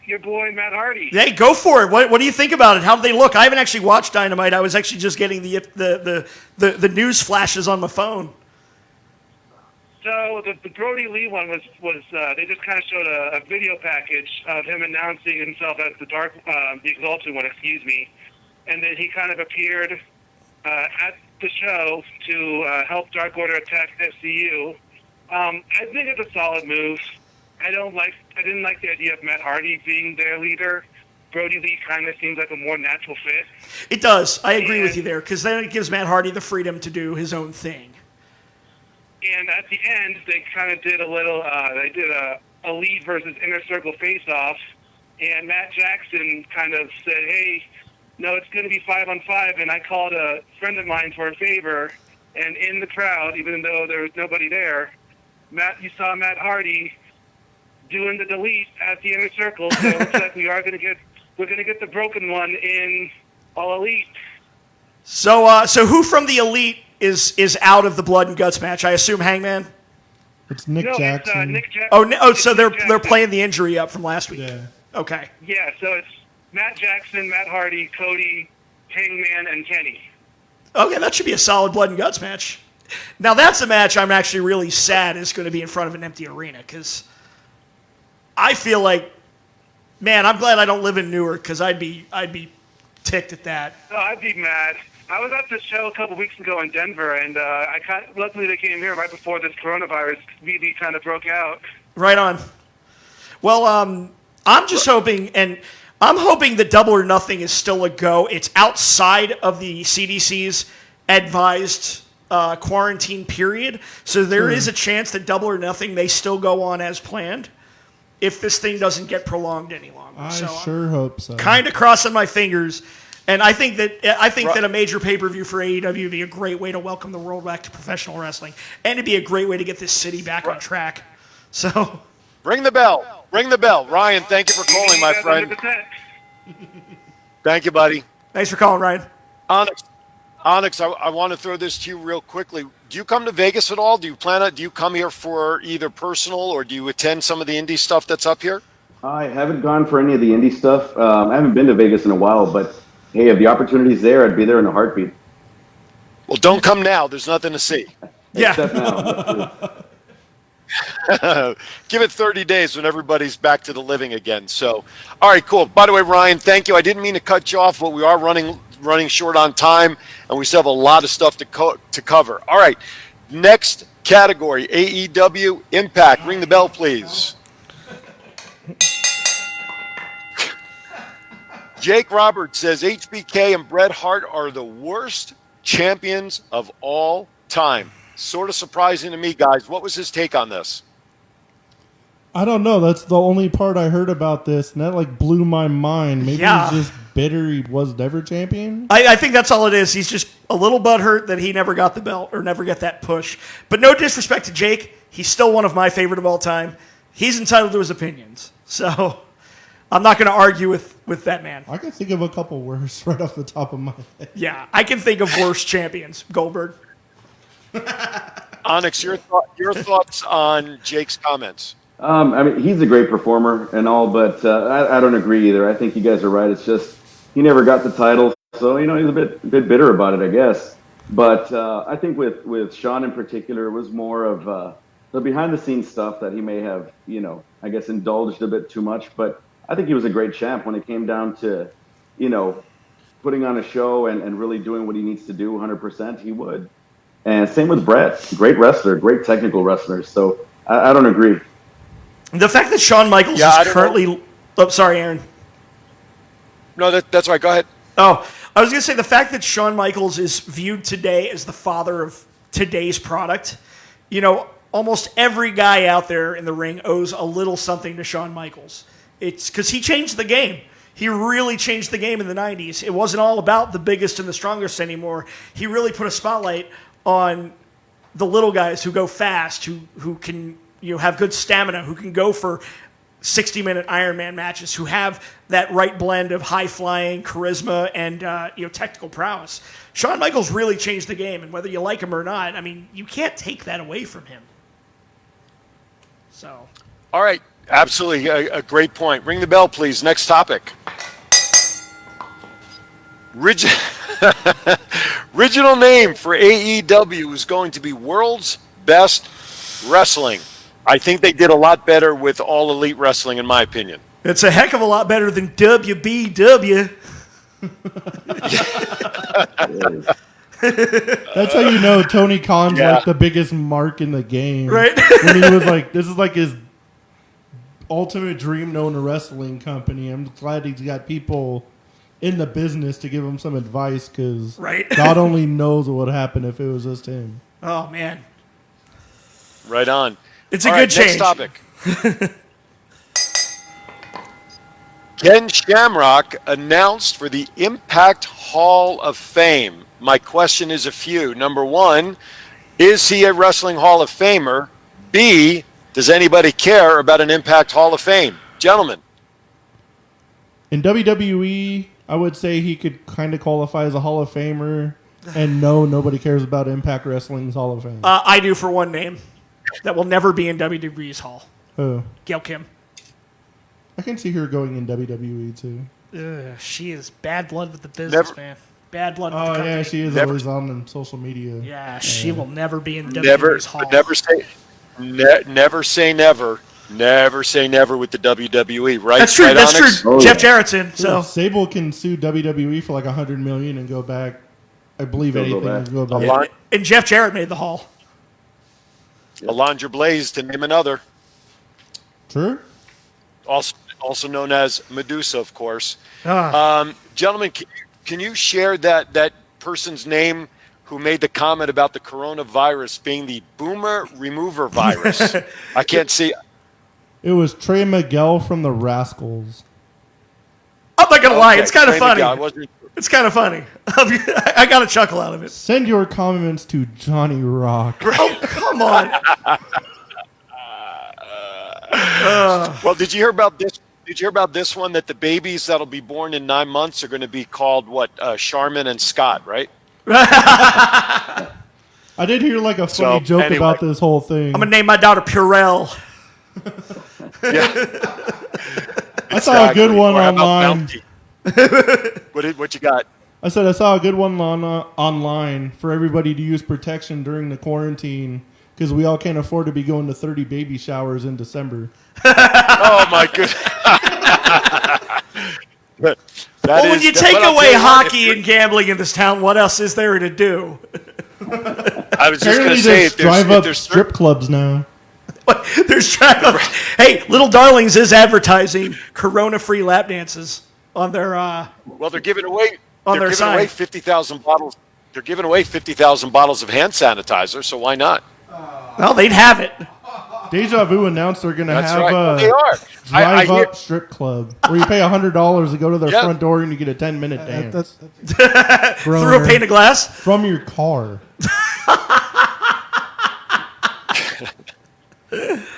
your boy Matt Hardy. Hey, go for it. What do you think about it? How do they look? I haven't actually watched Dynamite. I was actually just getting the news flashes on my phone. So the Brody Lee one was they just kind of showed a video package of him announcing himself as the Exalted One, and then he kind of appeared at the show to help Dark Order attack SCU. I think it's a solid move. I didn't like the idea of Matt Hardy being their leader. Brody Lee kind of seems like a more natural fit. It does. I agree with you there, because then it gives Matt Hardy the freedom to do his own thing. And at the end, they kind of did they did a Elite versus Inner Circle face-off, and Matt Jackson kind of said, hey, no, it's going to be 5-on-5, and I called a friend of mine for a favor, and in the crowd, even though there was nobody there, you saw Matt Hardy doing the delete at the Inner Circle, so it looks like we're going to get the broken one in All Elite. So who from the Elite is out of the Blood and Guts match? I assume Hangman. It's Nick Jackson. It's Nick Jackson. So It's they're Nick Jackson. playing the injury up from last week. Yeah. Okay. Yeah, so it's Matt Jackson, Matt Hardy, Cody, Hangman, and Kenny. Okay, that should be a solid Blood and Guts match. Now that's a match I'm actually really sad is going to be in front of an empty arena, because I feel like, man, I'm glad I don't live in Newark, because I'd be ticked at that. Oh, I'd be mad. I was at the show a couple weeks ago in Denver, and luckily they came here right before this coronavirus really kind of broke out. Right on. Well, I'm just hoping, and I'm hoping that Double or Nothing is still a go. It's outside of the CDC's advised quarantine period, so there is a chance that Double or Nothing may still go on as planned if this thing doesn't get prolonged any longer. I So sure hope so. kind of crossing my fingers. And I think that a major pay-per-view for AEW would be a great way to welcome the world back to professional wrestling, and it'd be a great way to get this city back on track. So, Ring the bell. Ring the bell. Ryan, thank you for calling, my friend. 100%. Thank you, buddy. thanks for calling, Ryan. Onyx, I want to throw this to you real quickly. Do you come to Vegas at all? Do you come here for either personal, or do you attend some of the indie stuff that's up here? I haven't gone for any of the indie stuff. I haven't been to Vegas in a while, but hey, if the opportunity's there, I'd be there in a heartbeat. Well, don't come now. There's nothing to see. Yeah. Except now. That's true. Give it 30 days when everybody's back to the living again. So, all right, cool. By the way, Ryan, thank you. I didn't mean to cut you off, but we are running short on time, and we still have a lot of stuff to cover. All right, next category, AEW Impact. Ring the bell, please. Jake Roberts says HBK and Bret Hart are the worst champions of all time. Sort of surprising to me, guys. What was his take on this? I don't know. That's the only part I heard about this, and that blew my mind. Maybe Yeah. he's just bitter he was never champion. I think that's all it is. He's just a little butthurt that he never got the belt or never got that push. But no disrespect to Jake, he's still one of my favorite of all time. He's entitled to his opinions. So I'm not going to argue with that man. I can think of a couple worse right off the top of my head. Yeah, I can think of worse champions. Goldberg. Onyx, your thoughts on Jake's comments? I mean, he's a great performer and all, but I don't agree either. I think you guys are right. It's just he never got the title, so he's a bit bitter about it, I guess. But I think with Sean in particular, it was more of the behind-the-scenes stuff that he may have, I guess indulged a bit too much. But I think he was a great champ when it came down to, putting on a show and really doing what he needs to do 100%, he would. And same with Brett. Great wrestler, great technical wrestler. So I don't agree. The fact that Shawn Michaels is currently... Oh, sorry, Aaron. No, that's right. Go ahead. Oh, I was going to say the fact that Shawn Michaels is viewed today as the father of today's product, you know, almost every guy out there in the ring owes a little something to Shawn Michaels. It's because he changed the game. He really changed the game in the 90s. It wasn't all about the biggest and the strongest anymore. He really put a spotlight on the little guys who go fast, who can, you know, have good stamina, who can go for 60-minute Iron Man matches, who have that right blend of high-flying charisma and technical prowess. Shawn Michaels really changed the game, and whether you like him or not, I mean, you can't take that away from him. So, all right, absolutely, a great point. Ring the bell, please. Next topic. Original name for AEW is going to be World's Best Wrestling. I think they did a lot better with All Elite Wrestling, in my opinion. It's a heck of a lot better than WBW. That's how you know Tony Khan's like the biggest mark in the game. Right? When he was like, this is like his ultimate dream to own a wrestling company. I'm glad he's got people in the business to give him some advice, because God only knows what would happen if it was just him. Oh, man. Right on. It's a good change. Next topic. Ken Shamrock announced for the Impact Hall of Fame. My question is a few. Number one, is he a Wrestling Hall of Famer? B, does anybody care about an Impact Hall of Fame? Gentlemen. In WWE, I would say he could kind of qualify as a Hall of Famer. And no, nobody cares about Impact Wrestling's Hall of Fame. I do for one name that will never be in WWE's Hall. Who? Gail Kim. I can see her going in WWE too. She is bad blood with the business, man. Bad blood with the company. Yeah, she is always on social media. Yeah, she will never be in WWE's Hall. Never say never. Never say never with the WWE, right? That's true. Right, that's Onyx? true. Jeff Jarrett's in. So Sable can sue WWE for like $100 million and go back. I believe anything would go back. And Jeff Jarrett made the Hall. Alundra Blaze, to name another. True. Also known as Medusa, of course. Gentlemen, can you share that person's name who made the comment about the coronavirus being the boomer remover virus? I can't see. It was Trey Miguel from the Rascals. I'm not gonna lie, it's kind of funny. It's kind of funny. I got a chuckle out of it. Send your comments to Johnny Rock. Oh, come on. Well, did you hear about this? Did you hear about this one, that the babies that'll be born in 9 months are going to be called what? Charmin and Scott, right? I did hear like a funny joke about this whole thing. I'm gonna name my daughter Purell. I saw a good one online. What you got? I said I saw a good one online for everybody to use protection during the quarantine, because we all can't afford to be going to 30 baby showers in December. Oh my goodness! When you take away hockey and gambling in this town, what else is there to do? I was just going to say, there's strip clubs now. There's Hey, Little Darlings is advertising corona-free lap dances on their. Well, they're giving away. On their sign. Away 50,000 bottles. They're giving away 50,000 bottles of hand sanitizer. So why not? Well, they'd have it. Deja Vu announced they're going to have they are. drive-up strip club where you pay $100 to go to their front door and you get a 10-minute dance. Through a pane of glass? From your car.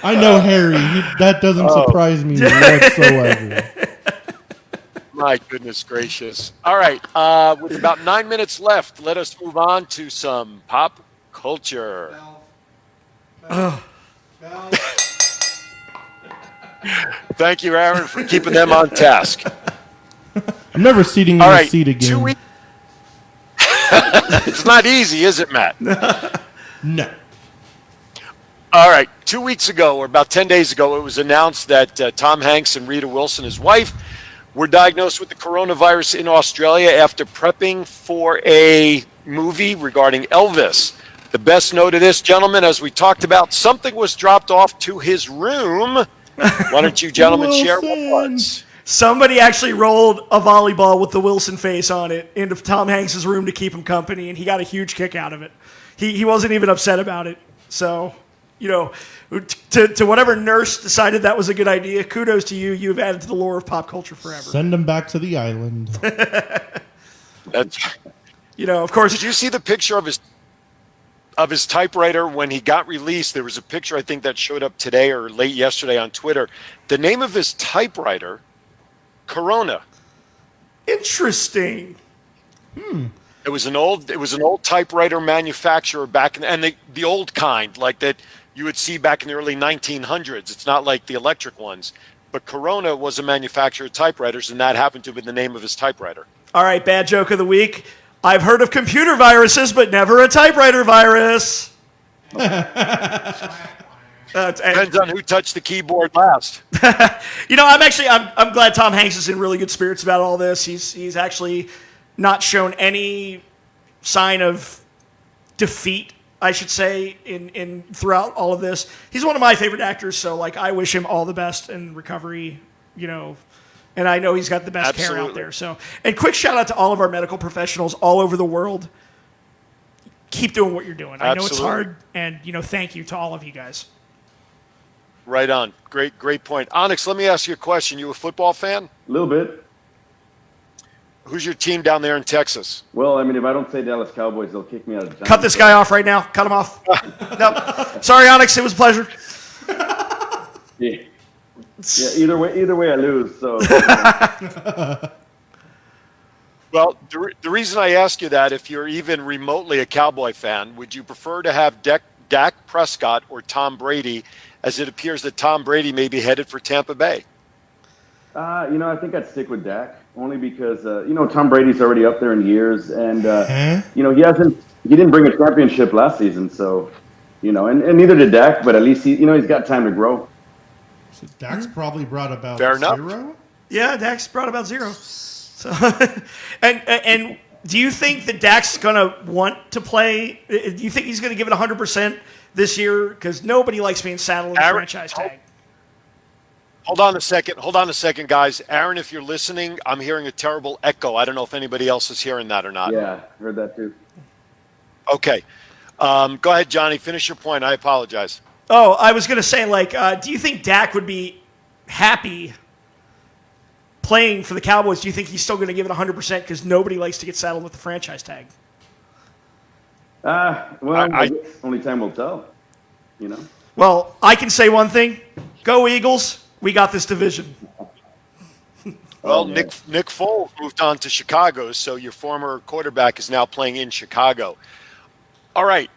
I know Harry. That doesn't surprise me whatsoever. My goodness gracious. All right. With about 9 minutes left, let us move on to some pop culture. Thank you, Aaron, for keeping them on task. I'm never seating in a seat again. It's not easy, is it, Matt? No. All right. 2 weeks ago, or about 10 days ago, it was announced that Tom Hanks and Rita Wilson, his wife, were diagnosed with the coronavirus in Australia after prepping for a movie regarding Elvis. The best note of this, gentlemen, as we talked about, something was dropped off to his room. Why don't you gentlemen share what was? Somebody actually rolled a volleyball with the Wilson face on it into Tom Hanks' room to keep him company, and he got a huge kick out of it. He wasn't even upset about it. So, you know, to whatever nurse decided that was a good idea, kudos to you. You've added to the lore of pop culture forever. Send him back to the island. That's, You know, of course. did you see the picture of his typewriter when he got released? There was a picture, I think, that showed up today or late yesterday on Twitter. The name of his typewriter, Corona. Interesting. It was an old typewriter manufacturer back in, and the old kind, like that you would see back in the early 1900s. It's not like the electric ones, but Corona was a manufacturer of typewriters, and that happened to be the name of his typewriter. All right, bad joke of the week. I've heard of computer viruses, but never a typewriter virus. Depends on who touched the keyboard last. You know, I'm glad Tom Hanks is in really good spirits about all this. He's actually not shown any sign of defeat, I should say, in throughout all of this. He's one of my favorite actors, so like I wish him all the best in recovery, you know. And I know he's got the best care out Absolutely. there. So, and quick shout out to all of our medical professionals all over the world. Keep doing what you're doing. I know it's Absolutely. hard, and you know, thank you to all of you guys. Right on. Great point. Onyx, let me ask you a question. You a football fan? A little bit. Who's your team down there in Texas? Well, I mean, if I don't say Dallas Cowboys, they'll kick me out of Giants. Cut this guy off right now. Cut him off. No, sorry, Onyx. It was a pleasure. Yeah. Yeah, either way I lose. So Well, the reason I ask you that, if you're even remotely a Cowboy fan, would you prefer to have Dak Prescott or Tom Brady, as it appears that Tom Brady may be headed for Tampa Bay? you know, I think I'd stick with Dak only because you know, Tom Brady's already up there in years, and you know, he didn't bring a championship last season, so you know, and neither did Dak, but at least he's got time to grow. So Dak's probably brought about Fair enough. 0. Yeah, Dak's brought about 0. So, and do you think that Dak's gonna want to play? Do you think he's gonna give it 100% this year? Because nobody likes being saddled with a Aaron, franchise tag. Hold on a second, guys. Aaron, if you're listening, I'm hearing a terrible echo. I don't know if anybody else is hearing that or not. Yeah, heard that too. Okay. Go ahead, Johnny. Finish your point. I apologize. Oh, I was gonna say, like, do you think Dak would be happy playing for the Cowboys? Do you think he's still gonna give it 100% because nobody likes to get saddled with the franchise tag? Well, I guess only time will tell. You know. Well, I can say one thing: go Eagles. We got this division. Well, yeah. Nick Foles moved on to Chicago, so your former quarterback is now playing in Chicago. All right.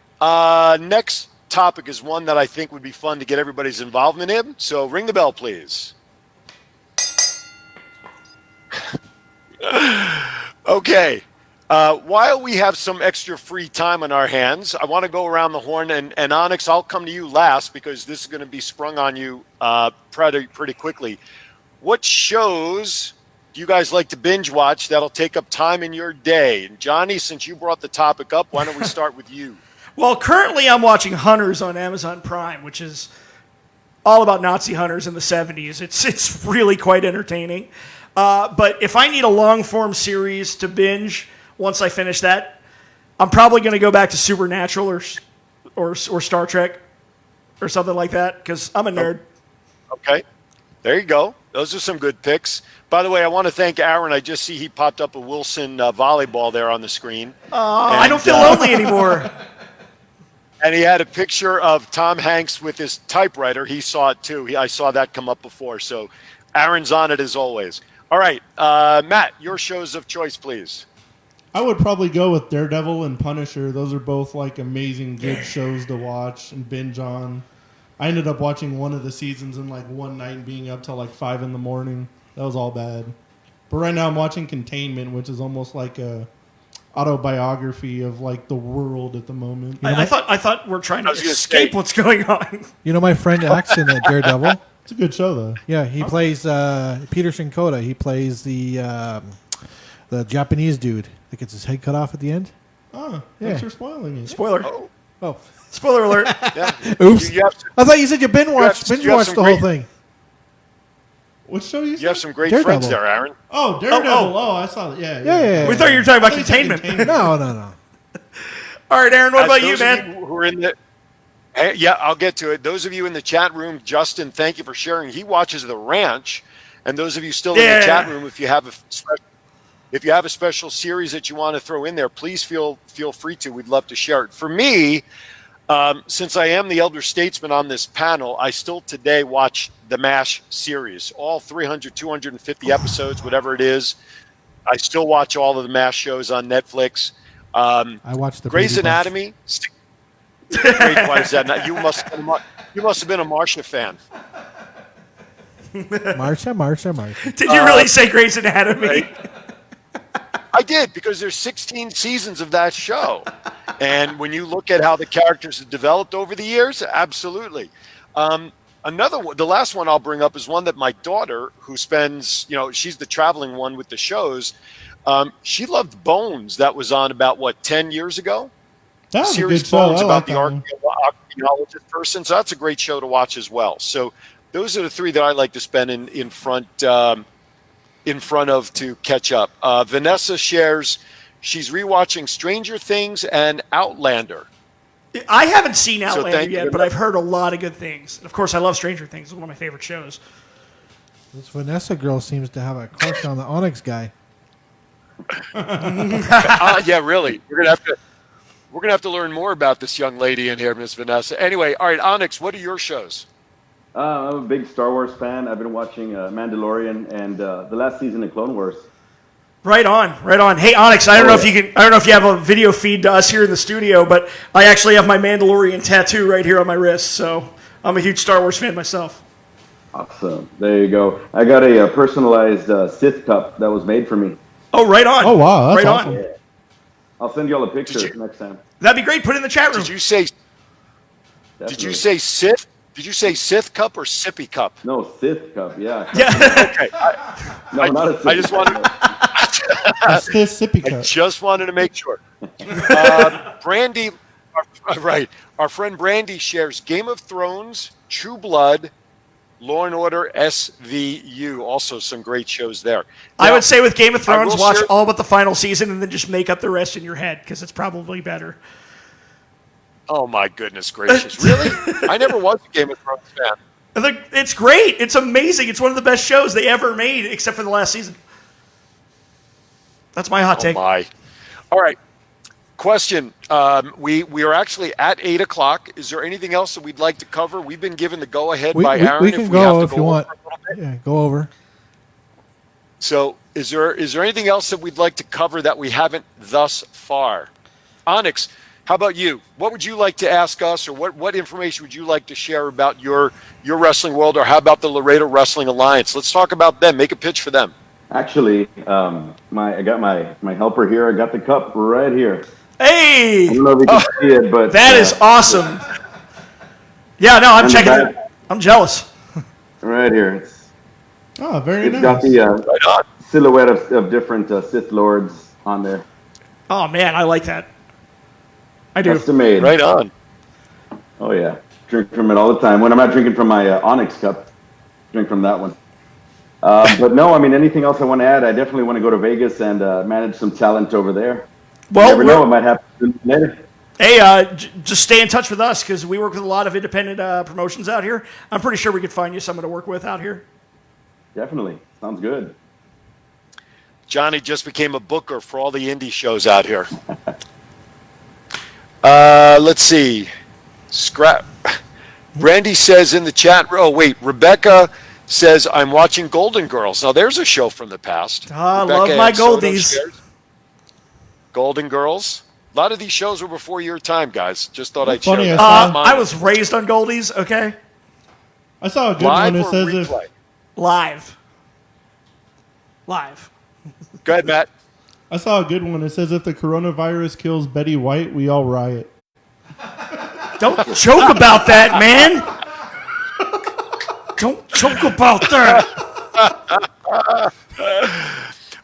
Next topic is one that I think would be fun to get everybody's involvement in. So ring the bell, please. Okay. While we have some extra free time on our hands, I want to go around the horn, and Onyx, I'll come to you last because this is going to be sprung on you pretty quickly. What shows do you guys like to binge watch that'll take up time in your day? And Johnny, since you brought the topic up, why don't we start with you? Well, currently I'm watching Hunters on Amazon Prime, which is all about Nazi hunters in the 70s. It's really quite entertaining. But if I need a long-form series to binge once I finish that, I'm probably going to go back to Supernatural or Star Trek or something like that because I'm a nerd. Okay. There you go. Those are some good picks. By the way, I want to thank Aaron. I just see he popped up a Wilson volleyball there on the screen. I don't feel lonely anymore. And he had a picture of Tom Hanks with his typewriter. He saw it too. I saw that come up before. So Aaron's on it as always. All right. Matt, your shows of choice, please. I would probably go with Daredevil and Punisher. Those are both like amazing good shows to watch and binge on. I ended up watching one of the seasons in like one night and being up till like 5 a.m. That was all bad. But right now I'm watching Containment, which is almost like a autobiography of like the world at the moment. I thought we're trying to was gonna escape say- what's going on. You know, my friend acts in that Daredevil. It's a good show, though. Yeah, he plays Peter Shinkota. He plays the Japanese dude that gets his head cut off at the end. Oh, Yeah. thanks for spoiling it. Spoiler. Oh, Spoiler alert. Yeah. oops! You have, I thought you said you binge watched you have some the whole great- thing. What show you you have said? some great Daredevil. friends there, Aaron. Oh, Daredevil. Oh, Oh, I saw that. Yeah, Yeah. We thought you were talking about I thought you said containment. No. All right, Aaron, what As about you, those of man? who are in the Hey, yeah, I'll get to it. Those of you in the chat room, Justin, thank you for sharing. He watches The Ranch, and those of you still in Yeah. the chat room, if you have a special series that you want to throw in there, please feel free to. We'd love to share it. For me, since I am the elder statesman on this panel, I still today watch the MASH series, all 300, 250 episodes, whatever it is. I still watch all of the MASH shows on Netflix. I watched the Grey's Brady Bunch. Anatomy. Great, why is that not? You must have been a Marsha fan. Marsha. Did you really say Grey's Anatomy? Right. I did, because there's 16 seasons of that show, and when you look at how the characters have developed over the years, absolutely. Another one, the last one I'll bring up is one that my daughter, who spends, she's the traveling one with the shows. She loved Bones. That was on about 10 years ago. That was a Series good show. Bones I about like the that one. archaeologist person. So that's a great show to watch as well. So those are the three that I like to spend in front of to catch up. Vanessa shares she's rewatching Stranger Things and Outlander. I haven't seen So Outlander thank you. yet, but I've heard a lot of good things. And of course, I love Stranger Things. It's one of my favorite shows. This Vanessa girl seems to have a crush on the Onyx guy. Yeah, really. We're gonna have to learn more about this young lady in here, Miss Vanessa. Anyway, all right, Onyx, what are your shows? I'm a big Star Wars fan. I've been watching Mandalorian and the last season of Clone Wars. Right on. Hey, Onyx, I don't know if you have a video feed to us here in the studio, but I actually have my Mandalorian tattoo right here on my wrist, so I'm a huge Star Wars fan myself. Awesome. There you go. I got a personalized Sith cup that was made for me. Oh, right on. Oh, wow. That's right awesome. on. I'll send you all a picture next time. That'd be great. Put it in the chat room. Did you say Definitely. Sith? Did you say Sith cup or sippy cup? No, Sith cup, yeah. Yeah. Okay. No, not a Sith I just wanted That's the sippy I cup. just wanted to make sure. Brandy, our friend Brandy shares Game of Thrones, True Blood, Law and Order, SVU. Also some great shows there. I Now, would say with Game of I Thrones, will watch share- all but the final season and then just make up the rest in your head because it's probably better. Oh my goodness gracious! Really? I never was a Game of Thrones fan. It's great. It's amazing. It's one of the best shows they ever made, except for the last season. That's my hot Oh take. my! All right. Question. We are actually at 8:00. Is there anything else that we'd like to cover? We've been given the go ahead by Aaron. We can if we go have if to you go want. over a little bit. Yeah, go over. So, is there anything else that we'd like to cover that we haven't thus far? Onyx, how about you? What would you like to ask us, or what information would you like to share about your wrestling world, or how about the Laredo Wrestling Alliance? Let's talk about them. Make a pitch for them. Actually, I got my helper here. I got the cup right here. Hey, I don't know if you can see it, but that is awesome. Yeah, no, I'm And checking the it. I'm jealous. right here. Oh, very It's nice. got the Right on. silhouette of different Sith Lords on there. Oh man, I like that. I do. Custom made. Right on. Oh yeah, drink from it all the time. When I'm not drinking from my Onyx cup, drink from that one. But no, I mean, anything else I want to add? I definitely want to go to Vegas and manage some talent over there. Well, you never know, we're- it might happen later. Hey, just stay in touch with us because we work with a lot of independent promotions out here. I'm pretty sure we could find you someone to work with out here. Definitely, sounds good. Johnny just became a booker for all the indie shows out here. Let's see. Scrap. Brandy says in the chat. Oh wait, Rebecca says I'm watching Golden Girls. Now there's a show from the past. Ah, Rebecca love my and Soto Goldies. shares. Golden Girls. A lot of these shows were before your time, guys. Just thought I'd Funny, share I that. saw- I was raised on Goldies. Okay, I saw a good Live one that or says if replay? live. Go ahead, Matt. I saw a good one that says if the coronavirus kills Betty White, we all riot. Don't joke about that, man. don't joke about that.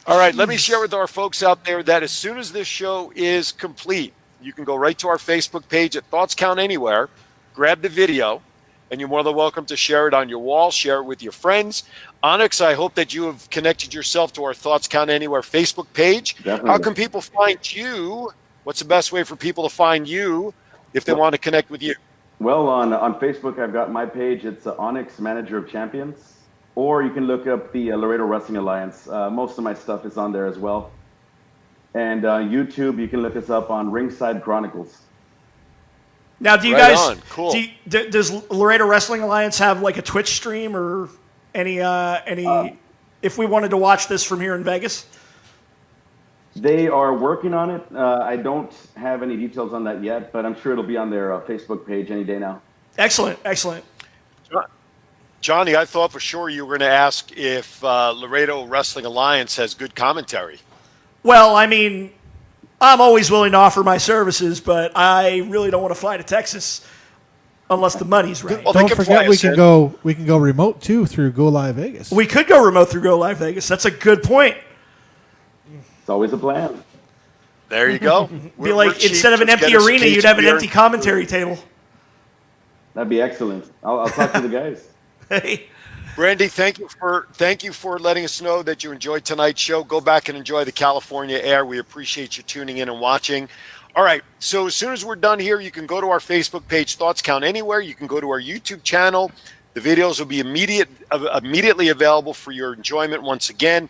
All right, let me share with our folks out there that as soon as this show is complete, you can go right to our Facebook page at Thoughts Count Anywhere, grab the video, and you're more than welcome to share it on your wall, share it with your friends. Onyx, I hope that you have connected yourself to our Thoughts Count Anywhere Facebook page. Definitely. How can people find you? What's the best way for people to find you if they want to connect with you? Well, on Facebook, I've got my page. It's Onyx Manager of Champions. Or you can look up the Laredo Wrestling Alliance. Most of my stuff is on there as well. And YouTube, you can look us up on Ringside Chronicles. Now, do you Right guys? on. Cool. Does Laredo Wrestling Alliance have like a Twitch stream or any? If we wanted to watch this from here in Vegas, They are working on it. I don't have any details on that yet, but I'm sure it'll be on their Facebook page any day now. excellent. Johnny, I thought for sure you were going to ask if Laredo Wrestling Alliance has good commentary. Well, I mean, I'm always willing to offer my services, but I really don't want to fly to Texas unless the money's right. Well, they Don't can forget fly we us can in. go remote too through Go Live Vegas. We could go remote through Go Live Vegas. That's a good point. It's always a plan. There you go. Be like, instead of an empty arena, you'd have an empty commentary table. That'd be excellent. I'll talk to the guys. Hey, Brandy, thank you for letting us know that you enjoyed tonight's show. Go back and enjoy the California air. We appreciate you tuning in and watching. All right, so as soon as we're done here, you can go to our Facebook page, Thoughts Count Anywhere. You can go to our YouTube channel. The videos will be immediately available for your enjoyment once again.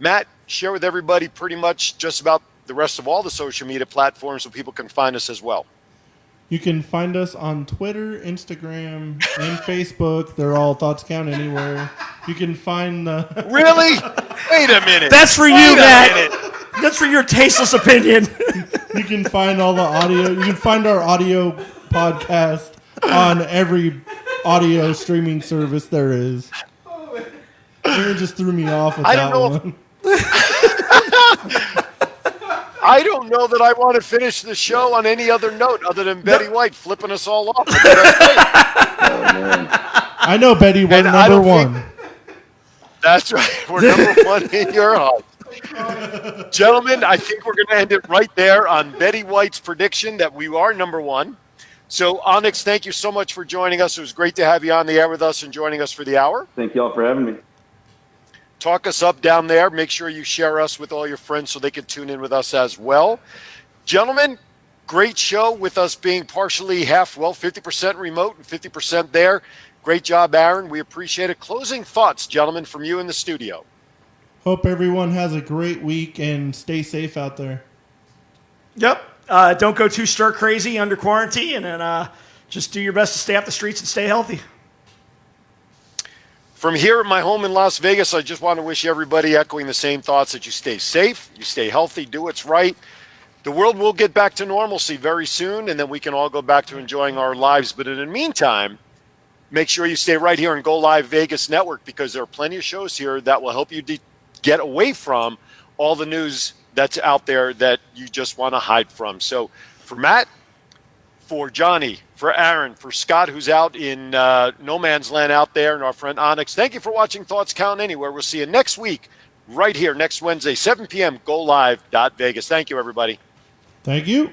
Matt, share with everybody pretty much just about the rest of all the social media platforms so people can find us as well. You can find us on Twitter, Instagram, and Facebook. They're all Thoughts Count Anywhere. You can find the Really? Wait a minute. that's for you, Wait a Matt. minute. That's for your tasteless opinion. you can find all the audio. You can find our audio podcast on every audio streaming service there is. Aaron just threw me off with I that don't know one. I don't know that I want to finish the show on any other note other than Betty White flipping us all off. That's great. Oh, man. I know, Betty, we're And I number don't one. That's right. We're number one in your heart. Gentlemen, I think we're going to end it right there on Betty White's prediction that we are number one. So, Onyx, thank you so much for joining us. It was great to have you on the air with us and joining us for the hour. Thank you all for having me. Talk us up down there. Make sure you share us with all your friends so they can tune in with us as well. Gentlemen, great show with us being partially 50% remote and 50% there. Great job, Aaron. We appreciate it. Closing thoughts, gentlemen, from you in the studio. Hope everyone has a great week and stay safe out there. Yep. Don't go too stir crazy under quarantine, and just do your best to stay off the streets and stay healthy. From here at my home in Las Vegas, I just want to wish everybody echoing the same thoughts that you stay safe, you stay healthy, do what's right. The world will get back to normalcy very soon, and then we can all go back to enjoying our lives. But in the meantime, make sure you stay right here and Go Live Vegas Network, because there are plenty of shows here that will help you get away from all the news that's out there that you just want to hide from. So for Matt, for Johnny, for Aaron, for Scott, who's out in no man's land out there, and our friend Onyx, thank you for watching Thoughts Count Anywhere. We'll see you next week, right here, next Wednesday, 7 p.m., GoLive.Vegas. Thank you, everybody. Thank you.